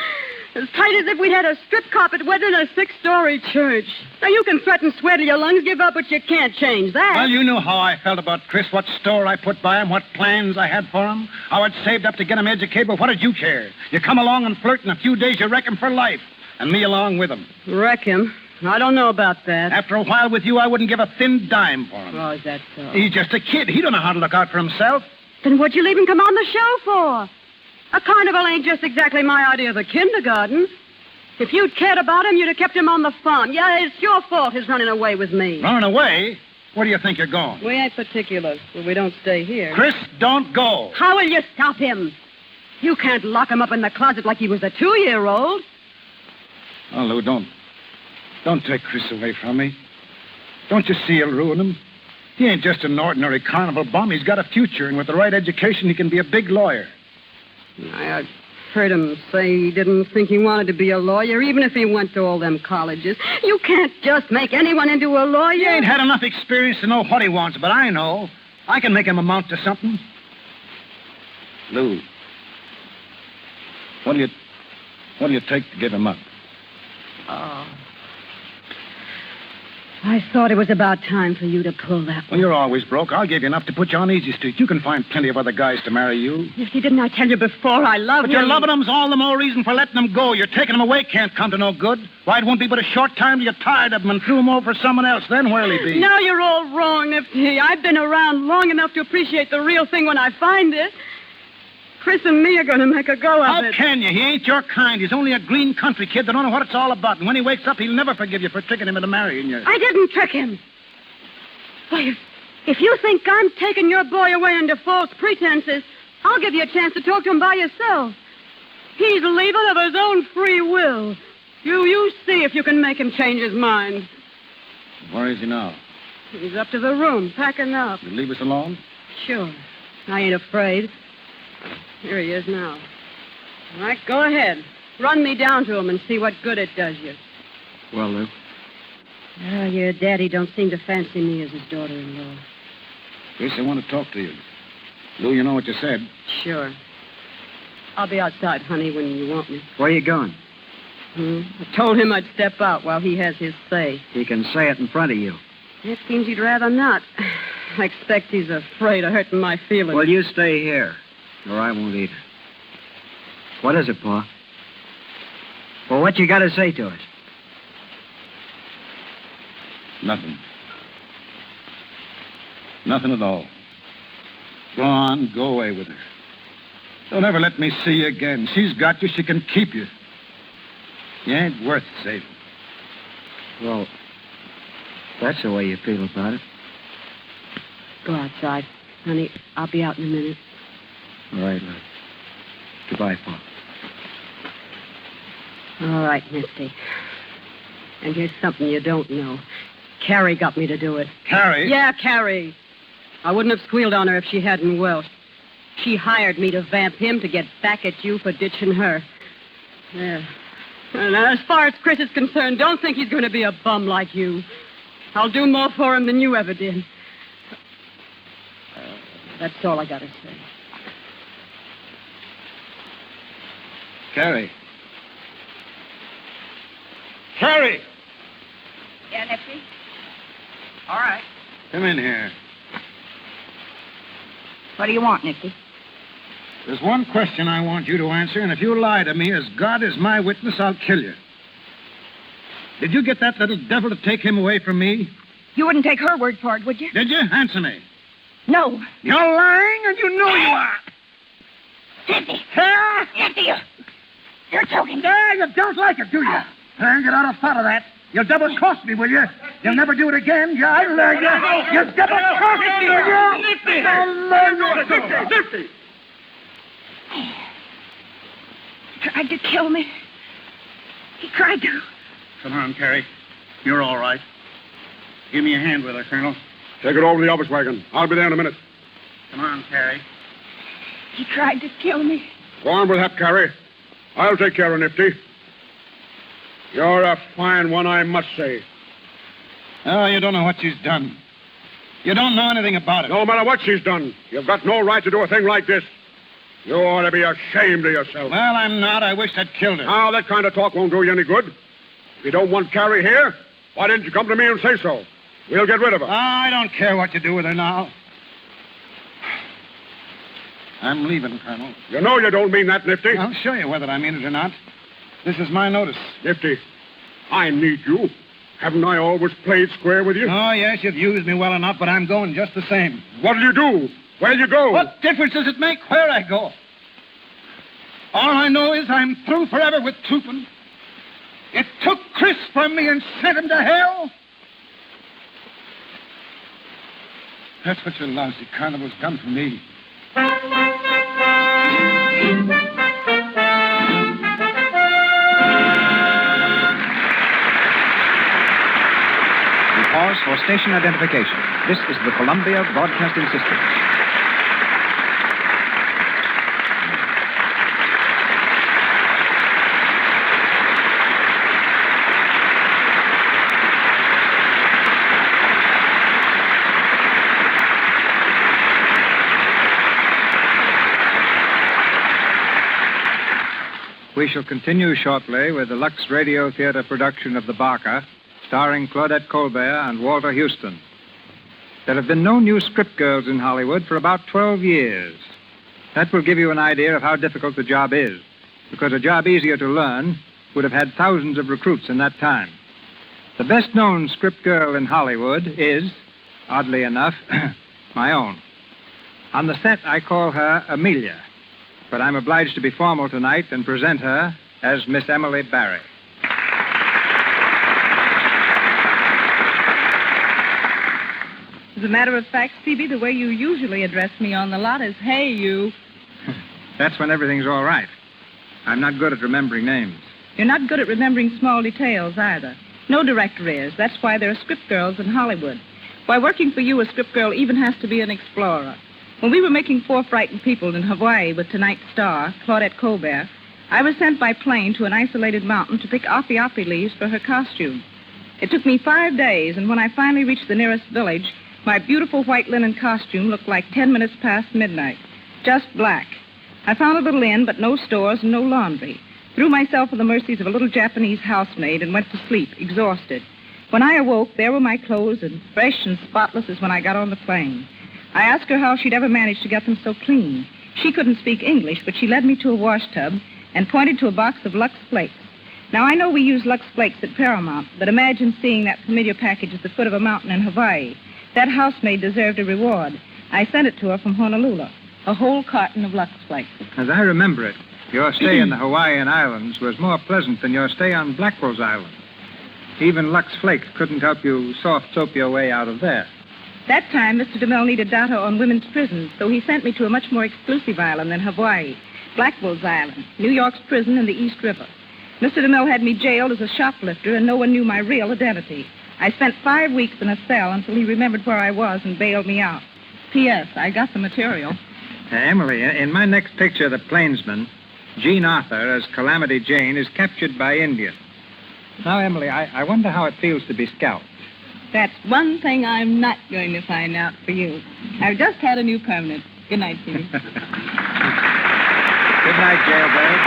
if we'd had a strip carpet wedding in a 6-story church. Now, you can threaten, swear till your lungs give up, but you can't change that. Well, you know how I felt about Chris, what store I put by him, what plans I had for him, how I'd saved up to get him educated, but what did you care? You come along and flirt, in a few days you wreck him for life, and me along with him. Wreck him? I don't know about that. After a while with you, I wouldn't give a thin dime for him. Oh, is that so? He's just a kid. He don't know how to look out for himself. Then what'd you leave him come on the show for? A carnival ain't just exactly my idea of a kindergarten. If you'd cared about him, you'd have kept him on the farm. Yeah, it's your fault his running away with me. Running away? Where do you think you're going? We ain't particular, but we don't stay here. Chris, don't go. How will you stop him? You can't lock him up in the closet like he was a 2-year-old. Oh, Lou, don't take Chris away from me. Don't you see he'll ruin him? He ain't just an ordinary carnival bum. He's got a future, and with the right education, he can be a big lawyer. I heard him say he didn't think he wanted to be a lawyer, even if he went to all them colleges. You can't just make anyone into a lawyer. He ain't had enough experience to know what he wants, but I know. I can make him amount to something. Lou, what do you take to give him up? Oh. I thought it was about time for you to pull that one. Well, you're always broke. I'll give you enough to put you on easy street. You can find plenty of other guys to marry you. Nifty, didn't I tell you before I love But him? you're loving him's all the more reason for letting him go. You're taking him away can't come to no good. Why, it won't be but a short time till you're tired of him and threw him over for someone else. Then where'll he be? Now you're all wrong, Nifty. I've been around long enough to appreciate the real thing when I find it. Chris and me are going to make a go of it. How can you? He ain't your kind. He's only a green country kid that don't know what it's all about. And when he wakes up, he'll never forgive you for tricking him into marrying you. I didn't trick him. Why, if you think I'm taking your boy away under false pretenses, I'll give you a chance to talk to him by yourself. He's leaving of his own free will. You see if you can make him change his mind. Where is he now? He's up to the room, packing up. You leave us alone? Sure. I ain't afraid. Here he is now. All right, go ahead. Run me down to him and see what good it does you. Well, Lou. Oh, your daddy don't seem to fancy me as his daughter-in-law. Chris, I want to talk to you. Lou, you know what you said. Sure. I'll be outside, honey, when you want me. Where you going? I told him I'd step out while he has his say. He can say it in front of you. It seems he'd rather not. I expect he's afraid of hurting my feelings. Well, you stay here, or I won't either. What is it, Pa? Well, what you got to say to us? Nothing. Nothing at all. Go on, go away with her. Don't ever let me see you again. She's got you, she can keep you. You ain't worth saving. Well, that's the way you feel about it. Go outside. Honey, I'll be out in a minute. All right, love. Goodbye, Pa. All right, Misty. And here's something you don't know. Carrie got me to do it. Carrie? Yeah, Carrie. I wouldn't have squealed on her if she hadn't welched. She hired me to vamp him to get back at you for ditching her. Yeah. And as far as Chris is concerned, don't think he's going to be a bum like you. I'll do more for him than you ever did. That's all I got to say. Carrie. Carrie! Yeah, Nifty? All right. Come in here. What do you want, Nifty? There's one question I want you to answer, and if you lie to me, as God is my witness, I'll kill you. Did you get that little devil to take him away from me? You wouldn't take her word for it, would you? Did you? Answer me. No. You're lying, and you know you are. Nifty! Huh? Nifty, you're joking. Yeah, you don't like it, do you? Then get out of thought of that. You'll double-cross me, will you? You'll never do it again. Yeah, I learn you. You'll double-cross me, will you? Nifty! I'll learn you. Nifty! He tried to kill me. He tried to. Come on, Carrie. You're all right. Give me a hand with her, Colonel. Take it over to the office wagon. I'll be there in a minute. Come on, Carrie. He tried to kill me. Go on with that, Carrie. I'll take care of Nifty. You're a fine one, I must say. Oh, you don't know what she's done. You don't know anything about it. No matter what she's done, you've got no right to do a thing like this. You ought to be ashamed of yourself. Well, I'm not. I wish I'd killed her. Now, that kind of talk won't do you any good. If you don't want Carrie here, why didn't you come to me and say so? We'll get rid of her. I don't care what you do with her now. I'm leaving, Colonel. You know you don't mean that, Nifty. I'll show you whether I mean it or not. This is my notice. Nifty, I need you. Haven't I always played square with you? Oh, yes, you've used me well enough, but I'm going just the same. What'll you do? Where'll you go? What difference does it make where I go? All I know is I'm through forever with trooping. It took Chris from me and sent him to hell. That's what your lousy carnival's done for me. We pause for station identification. This is the Columbia Broadcasting System. We shall continue shortly with the Lux Radio Theatre production of The Barker, starring Claudette Colbert and Walter Houston. There have been no new script girls in Hollywood for about 12 years. That will give you an idea of how difficult the job is, because a job easier to learn would have had thousands of recruits in that time. The best-known script girl in Hollywood is, oddly enough, my own. On the set, I call her Amelia, but I'm obliged to be formal tonight and present her as Miss Emily Barry. As a matter of fact, Phoebe, the way you usually address me on the lot is, hey, you. That's when everything's all right. I'm not good at remembering names. You're not good at remembering small details either. No director is. That's why there are script girls in Hollywood. Why, working for you, a script girl even has to be an explorer. When we were making Four Frightened People in Hawaii with tonight's star, Claudette Colbert, I was sent by plane to an isolated mountain to pick api-api leaves for her costume. It took me 5 days, and when I finally reached the nearest village, my beautiful white linen costume looked like 10 minutes past midnight. Just black. I found a little inn, but no stores and no laundry. Threw myself at the mercies of a little Japanese housemaid and went to sleep, exhausted. When I awoke, there were my clothes, and fresh and spotless as when I got on the plane. I asked her how she'd ever managed to get them so clean. She couldn't speak English, but she led me to a wash tub and pointed to a box of Lux Flakes. Now, I know we use Lux Flakes at Paramount, but imagine seeing that familiar package at the foot of a mountain in Hawaii. That housemaid deserved a reward. I sent it to her from Honolulu, a whole carton of Lux Flakes. As I remember it, your stay in the Hawaiian Islands was more pleasant than your stay on Blackwell's Island. Even Lux Flakes couldn't help you soft soap your way out of there. That time, Mr. DeMille needed data on women's prisons, so he sent me to a much more exclusive island than Hawaii, Blackwell's Island, New York's prison in the East River. Mr. DeMille had me jailed as a shoplifter, and no one knew my real identity. I spent 5 weeks in a cell until he remembered where I was and bailed me out. P.S. I got the material. Emily, in my next picture, The Plainsman, Jean Arthur, as Calamity Jane, is captured by Indians. Now, Emily, I wonder how it feels to be scalped. That's one thing I'm not going to find out for you. I've just had a new permanent. Good night, Phoebe. Good night, jailbird.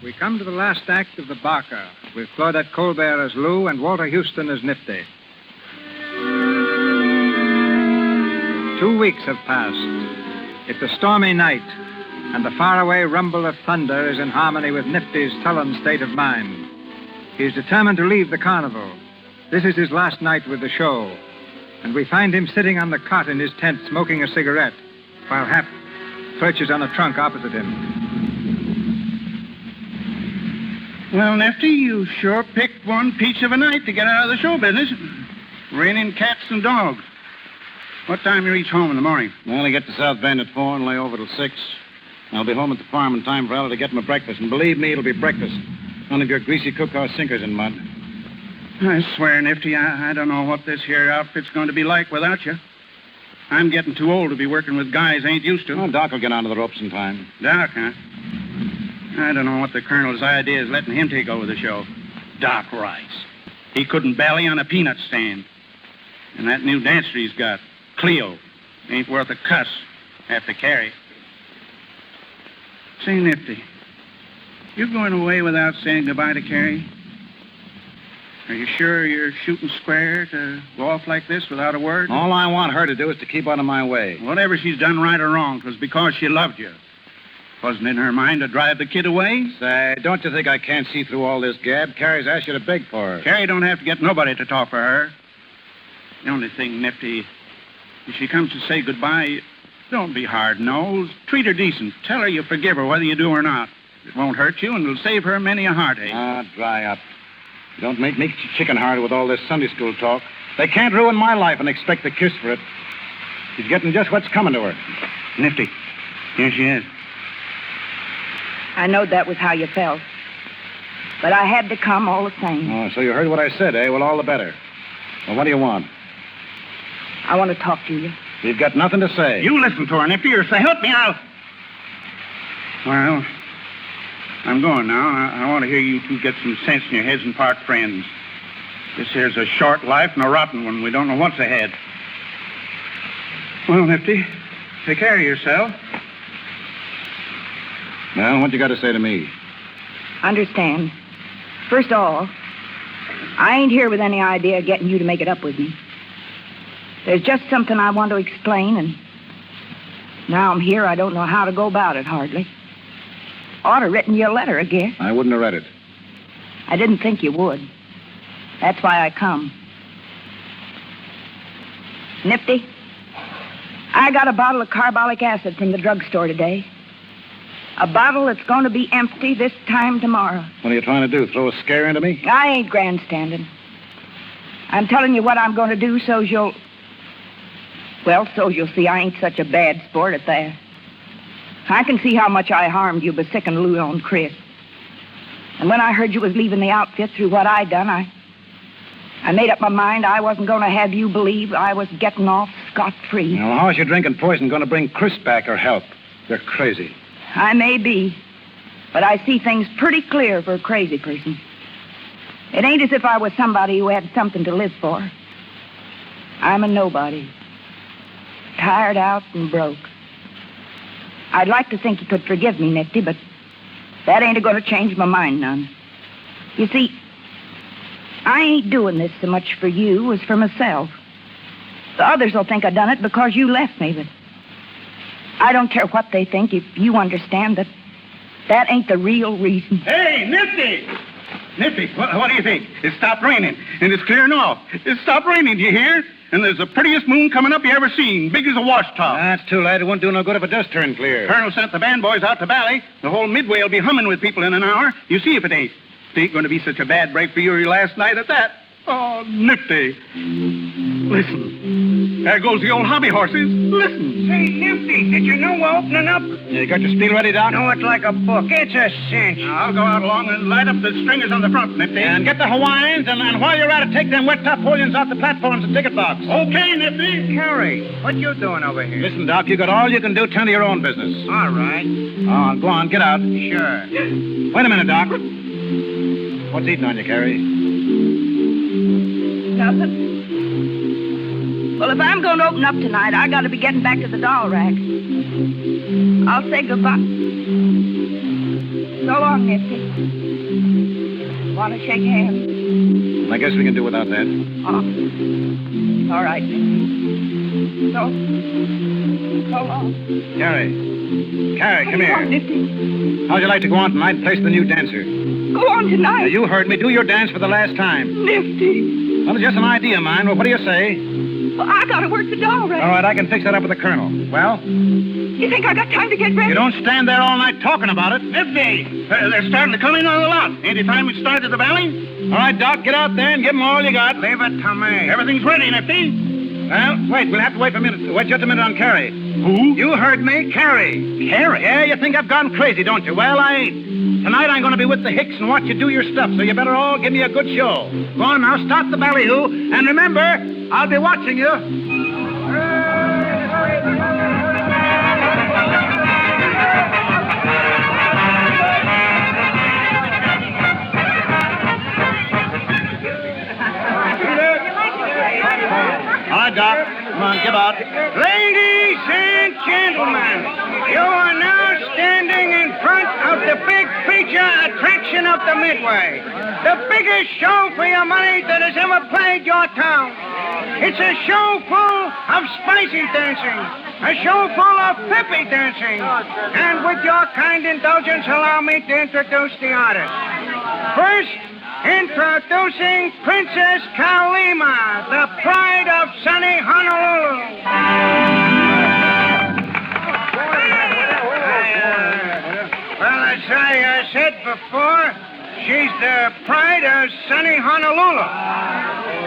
We come to the last act of The Barker, with Claudette Colbert as Lou and Walter Houston as Nifty. 2 weeks have passed. It's a stormy night, and the faraway rumble of thunder is in harmony with Nifty's sullen state of mind. He's determined to leave the carnival. This is his last night with the show. And we find him sitting on the cot in his tent smoking a cigarette, while Hap perches on a trunk opposite him. Well, Nifty, you sure picked one peach of a night to get out of the show business. Raining cats and dogs. What time you reach home in the morning? Well, I get to South Bend at 4 and lay over till 6. I'll be home at the farm in time for Ella to get my breakfast. And believe me, it'll be breakfast. None of your greasy cookhouse sinkers in mud. I swear, Nifty, I don't know what this here outfit's going to be like without you. I'm getting too old to be working with guys I ain't used to. Well, Doc will get onto the ropes in time. Doc, huh? I don't know what the colonel's idea is letting him take over the show. Doc Rice. He couldn't bally on a peanut stand. And that new dancer he's got, Cleo, ain't worth a cuss after Carrie. Say, Nifty, you going away without saying goodbye to Carrie? Are you sure you're shooting square to go off like this without a word? All I want her to do is to keep out of my way. Whatever she's done, right or wrong, 'twas because she loved you. Wasn't in her mind to drive the kid away? Say, don't you think I can't see through all this gab? Carrie's asked you to beg for her. Carrie don't have to get nobody to talk for her. The only thing, Nifty, if she comes to say goodbye, don't be hard-nosed. Treat her decent. Tell her you forgive her whether you do or not. It won't hurt you, and it'll save her many a heartache. Ah, dry up. Don't make me chicken-hearted with all this Sunday school talk. They can't ruin my life and expect a kiss for it. She's getting just what's coming to her. Nifty, here she is. I know that was how you felt. But I had to come all the same. Oh, so you heard what I said, eh? Well, all the better. Well, what do you want? I want to talk to you. You've got nothing to say. You listen to her, Nifty, or say, help me out. Well, I'm going now. I want to hear you two get some sense in your heads and part friends. This here's a short life and a rotten one. We don't know what's ahead. Well, Nifty, take care of yourself. Well, what you got to say to me? Understand. First of all, I ain't here with any idea of getting you to make it up with me. There's just something I want to explain, and now I'm here, I don't know how to go about it, hardly. Ought to written you a letter, I guess. I wouldn't have read it. I didn't think you would. That's why I come. Nifty, I got a bottle of carbolic acid from the drugstore today. A bottle that's going to be empty this time tomorrow. What are you trying to do, throw a scare into me? I ain't grandstanding. I'm telling you what I'm going to do so's you'll see I ain't such a bad sport at that. I can see how much I harmed you by sicking loot on Chris. And when I heard you was leaving the outfit through what I done, I made up my mind I wasn't going to have you believe I was getting off scot-free. Now, how's your drinking poison going to bring Chris back or help? You're crazy. I may be, but I see things pretty clear for a crazy person. It ain't as if I was somebody who had something to live for. I'm a nobody. Tired out and broke. I'd like to think you could forgive me, Nifty, but that ain't going to change my mind none. You see, I ain't doing this so much for you as for myself. The others will think I done it because you left me, but I don't care what they think if you understand that that ain't the real reason. Hey, Nifty! Nifty, what do you think? It stopped raining, and it's clearing off. It stopped raining, do you hear? And there's the prettiest moon coming up you ever seen, big as a washtub. That's too late. It won't do no good if it does turn clear. Colonel sent the band boys out to Bally. The whole Midway will be humming with people in an hour. You see if it ain't. It ain't going to be such a bad break for you last night at that. Oh, Nifty. Listen. There goes the old hobby horses. Listen. Say, Nifty, did you know we're opening up? You got your steel ready, Doc? Know it like a book. It's a cinch. I'll go out along and light up the stringers on the front, Nifty. And get the Hawaiians, and while you're at it, take them wet tarpaulins off the platforms and ticket box. Okay, Nifty. Carrie, what you doing over here? Listen, Doc, you got all you can do. Tend to your own business. All right. Oh, go on, get out. Sure. Wait a minute, Doc. What's eating on you, Carrie? Nothing. Well, if I'm going to open up tonight, I got to be getting back to the doll rack. I'll say goodbye. So long, Nifty. Want to shake hands? I guess we can do without that. Oh. All right, Nifty. So long. Carrie, come here. On, Nifty. How'd you like to go on tonight and place the new dancer? Go on tonight. Now, you heard me. Do your dance for the last time. Nifty. Well, it's just an idea of mine. Well, what do you say? Well, I got to work the doll rack. All right, I can fix that up with the colonel. Well? You think I got time to get ready? You don't stand there all night talking about it. Nifty. They're starting to come in on the lot. Ain't it time we started the Valley? All right, Doc, get out there and give them all you got. Leave it to me. Everything's ready, Nifty. Well, wait. We'll have to wait for a minute. Wait just a minute on Carrie. Who? You heard me. Carrie. Carrie? Yeah, you think I've gone crazy, don't you? Well, I ain't. Tonight I'm going to be with the Hicks and watch you do your stuff, so you better all give me a good show. Go on now, start the ballyhoo, and remember, I'll be watching you. about. Ladies and gentlemen, you are now standing in front of the big feature attraction of the Midway. The biggest show for your money that has ever played your town. It's a show full of spicy dancing, a show full of peppy dancing. And with your kind indulgence, allow me to introduce the artist. First, introducing Princess Kalima, the pride of sunny Honolulu. Well, as I said before, she's the pride of sunny Honolulu.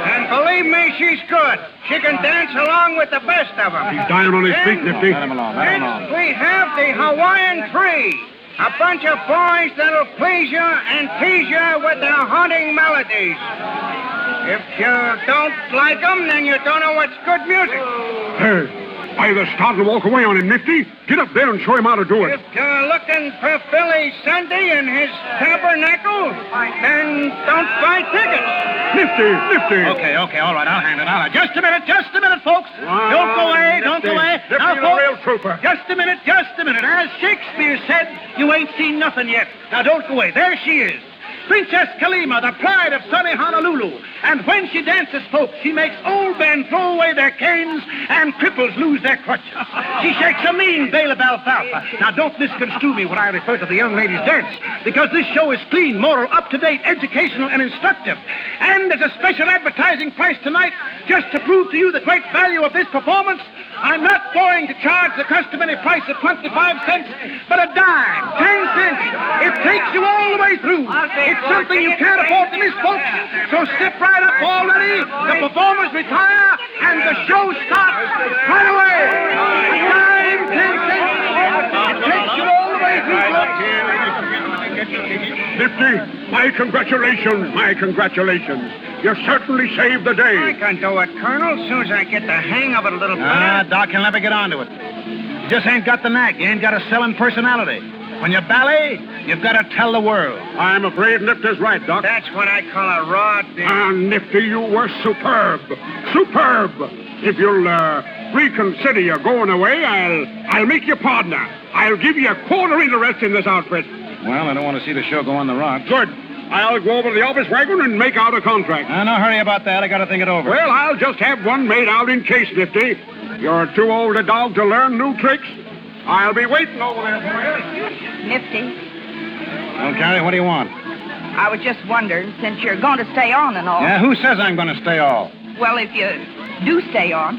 And believe me, she's good. She can dance along with the best of them. He's dying on his feet, Nifty. Let him alone. Next, we have the Hawaiian Three. A bunch of boys that'll please you and tease you with their haunting melodies. If you don't like them, then you don't know what's good music. Hey, why they're starting to walk away on him, Nifty. Get up there and show him how to do it. If you're looking for Billy Sunday and his tabernacle, then don't buy tickets. Nifty. Okay, all right, I'll hand it. Just a minute, folks. Don't go away. Nifty, Now, the folks, real trooper. Just a minute. As Shakespeare said, you ain't seen nothing yet. Now, don't go away. There she is. Princess Kalima, the pride of sunny Honolulu. And when she dances, folks, she makes old men throw away their canes and cripples lose their crutches. She shakes a mean bale of alfalfa. Now, don't misconstrue me when I refer to the young lady's dance, because this show is clean, moral, up-to-date, educational, and instructive. And there's a special advertising price tonight, just to prove to you the great value of this performance. I'm not going to charge the customary price of 25 cents, but a dime, 10 cents. It takes you all the way through. It's something you can't afford to miss, folks. So step right up already. The performers retire, and the show starts right away. A dime, 10 cents. It takes you all the way through, folks. Nifty, my congratulations. You certainly saved the day. I can do it, Colonel, as soon as I get the hang of it a little better. Doc, you'll never get onto it. You just ain't got the knack. You ain't got a selling personality. When you ballet, you've got to tell the world. I'm afraid Nifty's right, Doc. That's what I call a raw deal. Nifty, you were superb. If you'll reconsider your going away, I'll make you partner. I'll give you a quarter interest in this outfit. Well, I don't want to see the show go on the rocks. Good. I'll go over to the office wagon and make out a contract. No hurry about that. I got to think it over. Well, I'll just have one made out in case, Nifty. You're too old a dog to learn new tricks. I'll be waiting over there for you. Nifty, Well, Carrie, what do you want? I was just wondering, since you're going to stay on and all. Yeah, who says I'm going to stay all? Well, if you do stay on,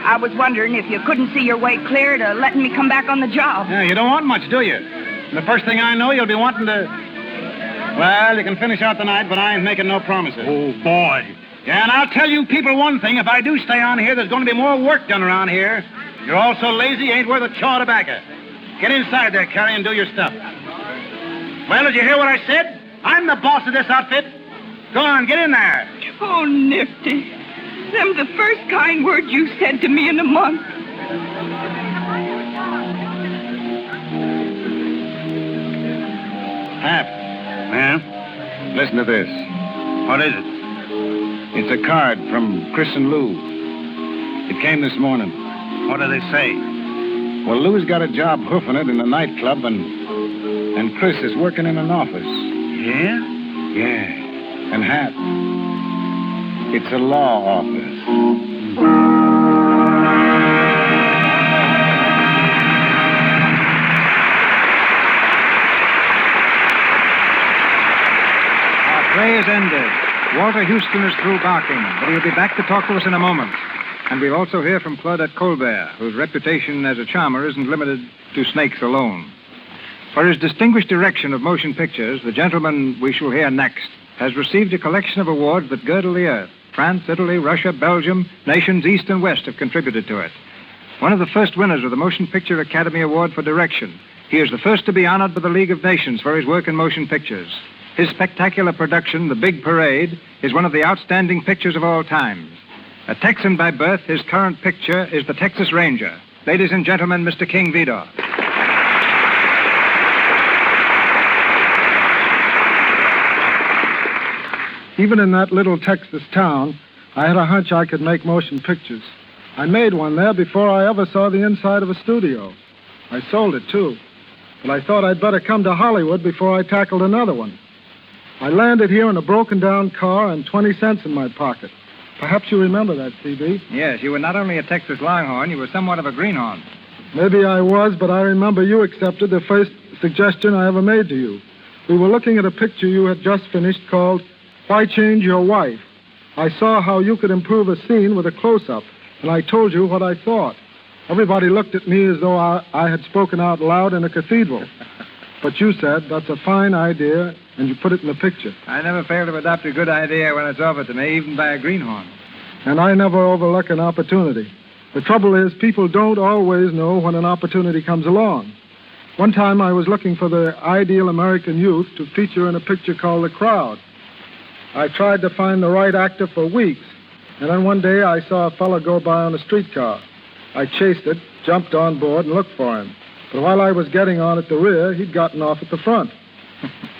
I was wondering if you couldn't see your way clear to letting me come back on the job. Yeah, you don't want much, do you? The first thing I know, you'll be wanting to... Well, you can finish out the night, but I ain't making no promises. Oh, boy. Yeah, and I'll tell you people one thing. If I do stay on here, there's going to be more work done around here. You're all so lazy, you ain't worth a chaw of tobacco. Get inside there, Carrie, and do your stuff. Well, did you hear what I said? I'm the boss of this outfit. Go on, get in there. Oh, Nifty. Them's the first kind words you said to me in a month. Hap. Yeah? Listen to this. What is it? It's a card from Chris and Lou. It came this morning. What do they say? Well, Lou's got a job hoofing it in a nightclub, and Chris is working in an office. Yeah? Yeah. And Hap, it's a law office. Our play is ended. Walter Houston is through barking, but he'll be back to talk to us in a moment. And we'll also hear from Claudette Colbert, whose reputation as a charmer isn't limited to snakes alone. For his distinguished direction of motion pictures, the gentleman we shall hear next has received a collection of awards that girdle the earth. France, Italy, Russia, Belgium, nations east and west have contributed to it. One of the first winners of the Motion Picture Academy Award for Direction. He is the first to be honored by the League of Nations for his work in motion pictures. His spectacular production, The Big Parade, is one of the outstanding pictures of all times. A Texan by birth, his current picture is The Texas Ranger. Ladies and gentlemen, Mr. King Vidor. Even in that little Texas town, I had a hunch I could make motion pictures. I made one there before I ever saw the inside of a studio. I sold it, too. But I thought I'd better come to Hollywood before I tackled another one. I landed here in a broken-down car and 20 cents in my pocket. Perhaps you remember that, C.B. Yes, you were not only a Texas Longhorn, you were somewhat of a greenhorn. Maybe I was, but I remember you accepted the first suggestion I ever made to you. We were looking at a picture you had just finished called Why Change Your Wife? I saw how you could improve a scene with a close-up, and I told you what I thought. Everybody looked at me as though I had spoken out loud in a cathedral. But you said, that's a fine idea, and you put it in the picture. I never fail to adopt a good idea when it's offered to me, even by a greenhorn. And I never overlook an opportunity. The trouble is, people don't always know when an opportunity comes along. One time I was looking for the ideal American youth to feature in a picture called The Crowd. I tried to find the right actor for weeks, and then one day I saw a fellow go by on a streetcar. I chased it, jumped on board, and looked for him. But while I was getting on at the rear, he'd gotten off at the front.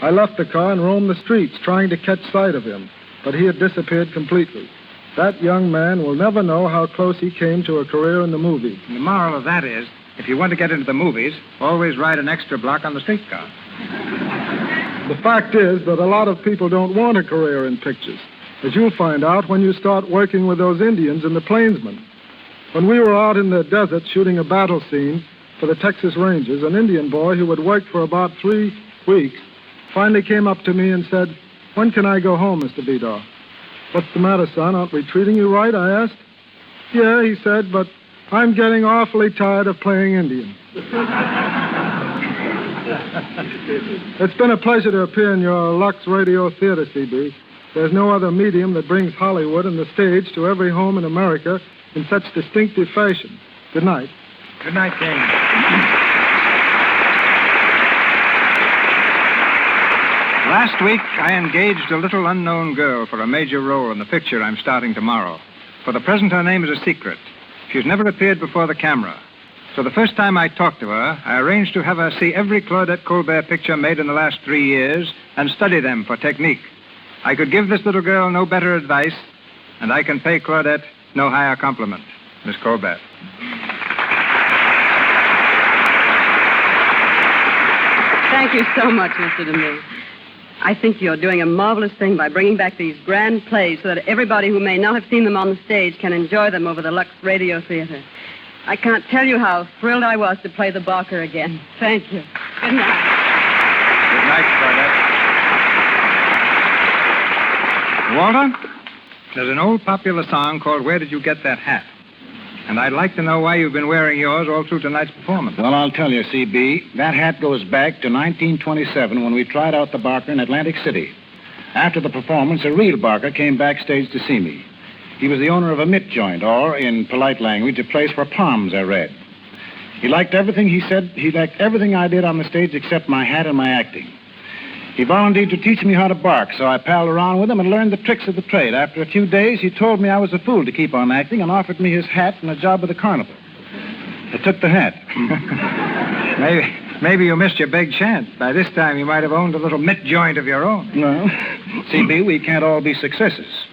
I left the car and roamed the streets, trying to catch sight of him, but he had disappeared completely. That young man will never know how close he came to a career in the movies. And the moral of that is, if you want to get into the movies, always ride an extra block on the streetcar. The fact is that a lot of people don't want a career in pictures, as you'll find out when you start working with those Indians and the plainsmen. When we were out in the desert shooting a battle scene for the Texas Rangers, an Indian boy who had worked for about 3 weeks finally came up to me and said, "When can I go home, Mr. Vidor?" "What's the matter, son? Aren't we treating you right?" I asked. "Yeah," he said, "but I'm getting awfully tired of playing Indian." It's been a pleasure to appear in your Lux Radio Theatre, C.B. There's no other medium that brings Hollywood and the stage to every home in America in such distinctive fashion. Good night. Good night, King. Last week, I engaged a little unknown girl for a major role in the picture I'm starting tomorrow. For the present, her name is a secret. She's never appeared before the camera. So the first time I talked to her, I arranged to have her see every Claudette Colbert picture made in the last 3 years and study them for technique. I could give this little girl no better advice, and I can pay Claudette no higher compliment. Miss Colbert. Thank you so much, Mr. DeMille. I think you're doing a marvelous thing by bringing back these grand plays so that everybody who may not have seen them on the stage can enjoy them over the Lux Radio Theatre. I can't tell you how thrilled I was to play the Barker again. Thank you. Good night. Good night, Claudette. Walter, there's an old popular song called Where Did You Get That Hat? And I'd like to know why you've been wearing yours all through tonight's performance. Well, I'll tell you, C.B., that hat goes back to 1927 when we tried out the Barker in Atlantic City. After the performance, a real Barker came backstage to see me. He was the owner of a mitt joint, or, in polite language, a place for palms, I read. He liked everything he said. He liked everything I did on the stage except my hat and my acting. He volunteered to teach me how to bark, so I palled around with him and learned the tricks of the trade. After a few days, he told me I was a fool to keep on acting and offered me his hat and a job with the carnival. I took the hat. Maybe you missed your big chance. By this time, you might have owned a little mitt joint of your own. No. C.B., we can't all be successes.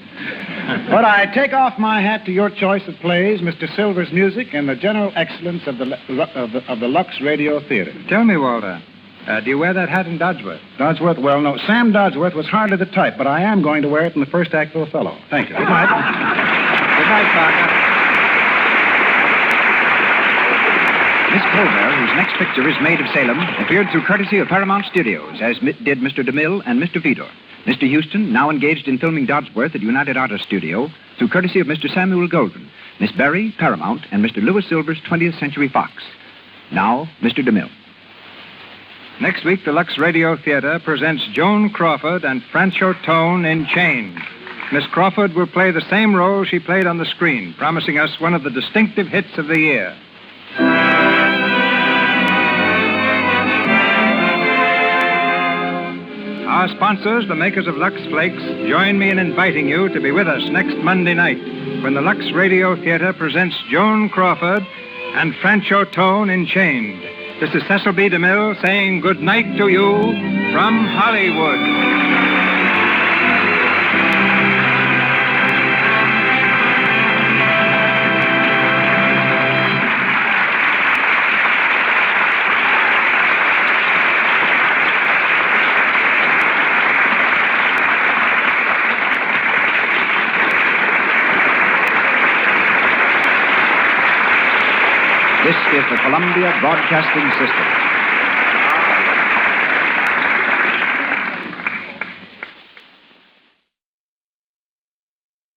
But I take off my hat to your choice of plays, Mr. Silver's music, and the general excellence of the Lux Radio Theatre. Tell me, Walter, do you wear that hat in Dodsworth? Dodsworth? Well, no. Sam Dodsworth was hardly the type, but I am going to wear it in the first act of Othello. Thank you. Good night. Good night, Parker. Miss Colbert, whose next picture is Maid of Salem, appeared through courtesy of Paramount Studios, as did Mr. DeMille and Mr. Vidor. Mr. Houston, now engaged in filming Dodsworth at United Artists Studio, through courtesy of Mr. Samuel Goldwyn. Miss Berry, Paramount, and Mr. Louis Silver's 20th Century Fox. Now, Mr. DeMille. Next week, the Lux Radio Theatre presents Joan Crawford and Francho Tone in Chains. Miss Crawford will play the same role she played on the screen, promising us one of the distinctive hits of the year. Our sponsors, the makers of Lux Flakes, join me in inviting you to be with us next Monday night when the Lux Radio Theatre presents Joan Crawford and Francho Tone in Chains. This is Cecil B. DeMille saying good night to you from Hollywood. This is the Columbia Broadcasting System.